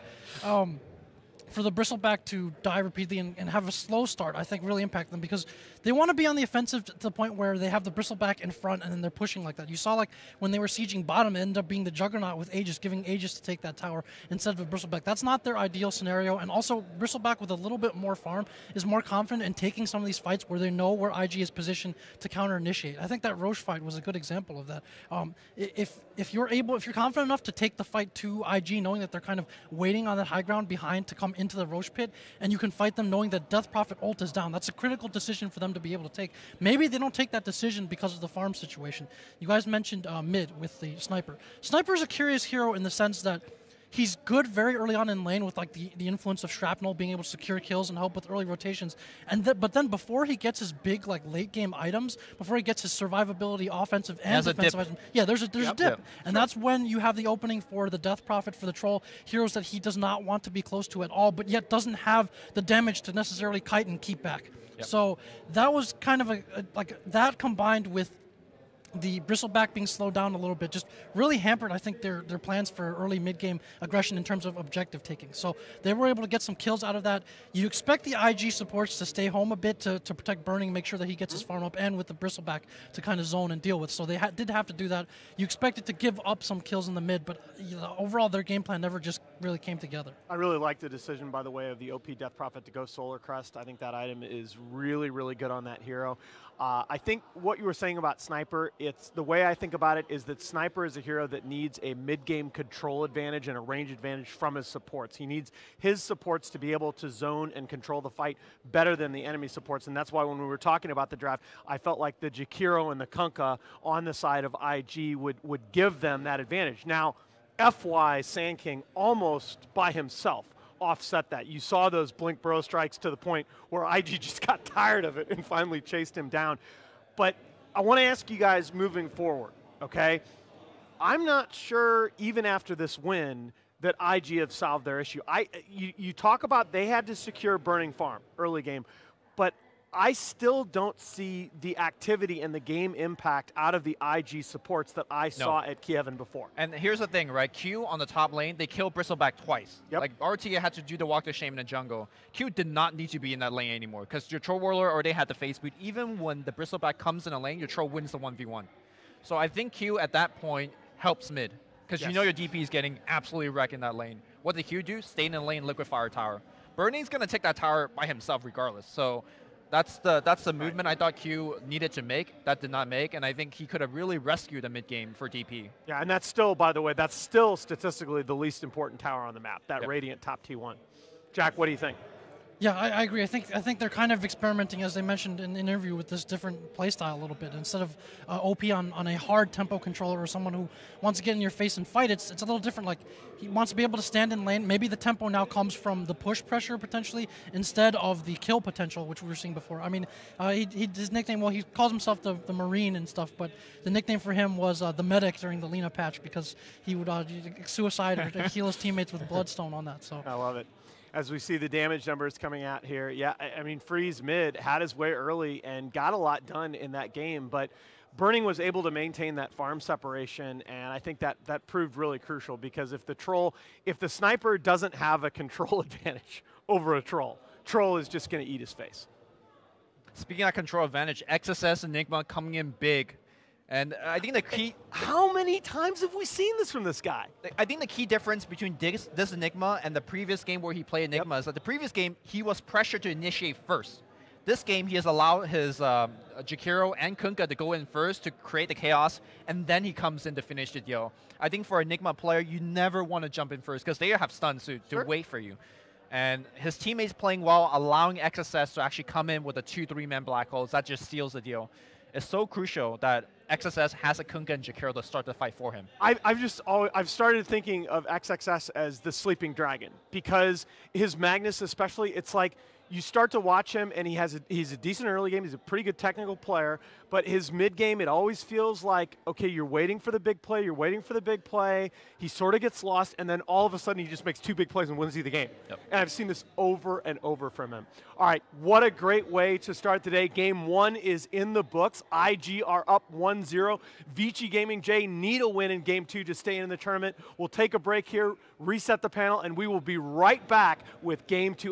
for the Bristleback to die repeatedly and have a slow start, I think really impact them because they want to be on the offensive to the point where they have the Bristleback in front and then they're pushing like that. You saw like when they were sieging bottom, it ended up being the Juggernaut with Aegis, giving Aegis to take that tower instead of a Bristleback. That's not their ideal scenario, and also Bristleback with a little bit more farm is more confident in taking some of these fights where they know where IG is positioned to counter-initiate. I think that Roche fight was a good example of that. If you're confident enough to take the fight to IG, knowing that they're kind of waiting on that high ground behind to come into the Roche pit, and you can fight them knowing that Death Prophet ult is down. That's a critical decision for them to be able to take. Maybe they don't take that decision because of the farm situation. You guys mentioned mid with the Sniper. Sniper is a curious hero in the sense that he's good very early on in lane with like the influence of Shrapnel, being able to secure kills and help with early rotations. But then before he gets his big like late game items, before he gets his survivability offensive and defensive items, yeah, there's a dip. And that's when you have the opening for the Death Prophet, for the Troll, heroes that he does not want to be close to at all, but yet doesn't have the damage to necessarily kite and keep back. Yep. So that was kind of like that combined with the Bristleback being slowed down a little bit just really hampered, I think, their plans for early mid-game aggression in terms of objective taking. So they were able to get some kills out of that. You expect the IG supports to stay home a bit to protect Burning, make sure that he gets his farm up, and with the Bristleback to kind of zone and deal with. So they did have to do that. You expected to give up some kills in the mid, but overall their game plan never just really came together. I really like the decision, by the way, of the OP Death Prophet to go Solar Crest. I think that item is really, really good on that hero. I think what you were saying about Sniper, it's the way I think about it is that Sniper is a hero that needs a mid-game control advantage and a range advantage from his supports. He needs his supports to be able to zone and control the fight better than the enemy supports, and that's why when we were talking about the draft, I felt like the Jakiro and the Kunkka on the side of IG would give them that advantage. Now, FY Sand King almost by himself offset that. You saw those blink bro strikes to the point where IG just got tired of it and finally chased him down. But I want to ask you guys moving forward, okay? I'm not sure, even after this win, that IG have solved their issue. You talk about they had to secure Burning Farm early game, but I still don't see the activity and the game impact out of the IG supports that I saw at Kievan before. And here's the thing, right? Q on the top lane, they killed Bristleback twice. Yep. Like, RTA had to do the walk to shame in the jungle. Q did not need to be in that lane anymore because your Troll Warlord already had the face speed. Even when the Bristleback comes in a lane, your Troll wins the 1v1. So I think Q at that point helps mid because you know your DP is getting absolutely wrecked in that lane. What did Q do? Stay in the lane, Liquid Fire Tower. Burning's going to take that tower by himself regardless. So that's the movement I thought Q needed to make. That did not make, and I think he could have really rescued a mid-game for DP. Yeah, and that's still, by the way, that's still statistically the least important tower on the map, that Radiant top T1. Jack, what do you think? Yeah, I agree. I think they're kind of experimenting, as they mentioned in the interview, with this different playstyle a little bit. Instead of OP on a hard tempo controller or someone who wants to get in your face and fight, it's a little different. Like, he wants to be able to stand in lane. Maybe the tempo now comes from the push pressure potentially instead of the kill potential, which we were seeing before. I mean, his nickname, well, he calls himself the Marine and stuff, but the nickname for him was the Medic during the Lina patch because he would suicide or heal his teammates with Bloodstone on that. So I love it. As we see the damage numbers coming out here, yeah, I mean, Freeze mid had his way early and got a lot done in that game, but Burning was able to maintain that farm separation, and I think that proved really crucial because if the sniper doesn't have a control advantage over a troll is just going to eat his face. Speaking of control advantage, XSS Enigma coming in big. And I think the key... How many times have we seen this from this guy? I think the key difference between this Enigma and the previous game where he played Enigma is that the previous game, he was pressured to initiate first. This game, he has allowed his Jakiro and Kunkka to go in first to create the chaos, and then he comes in to finish the deal. I think for Enigma player, you never want to jump in first because they have stuns to wait for you. And his teammates playing well, allowing XSS to actually come in with a 2-3-man black holes, that just steals the deal. It's so crucial that XSS has a Kunkka and Jakiro to start the fight for him. I've started thinking of XXS as the sleeping dragon because his Magnus especially, it's like you start to watch him and he's a decent early game, he's a pretty good technical player, but his mid game, it always feels like, okay, you're waiting for the big play, he sort of gets lost, and then all of a sudden he just makes 2 big plays and wins you the game. Yep. And I've seen this over and over from him. All right, what a great way to start the day. Game 1 is in the books. IG are up 1-0. Vici Gaming J need a win in Game 2 to stay in the tournament. We'll take a break here, reset the panel, and we will be right back with Game 2.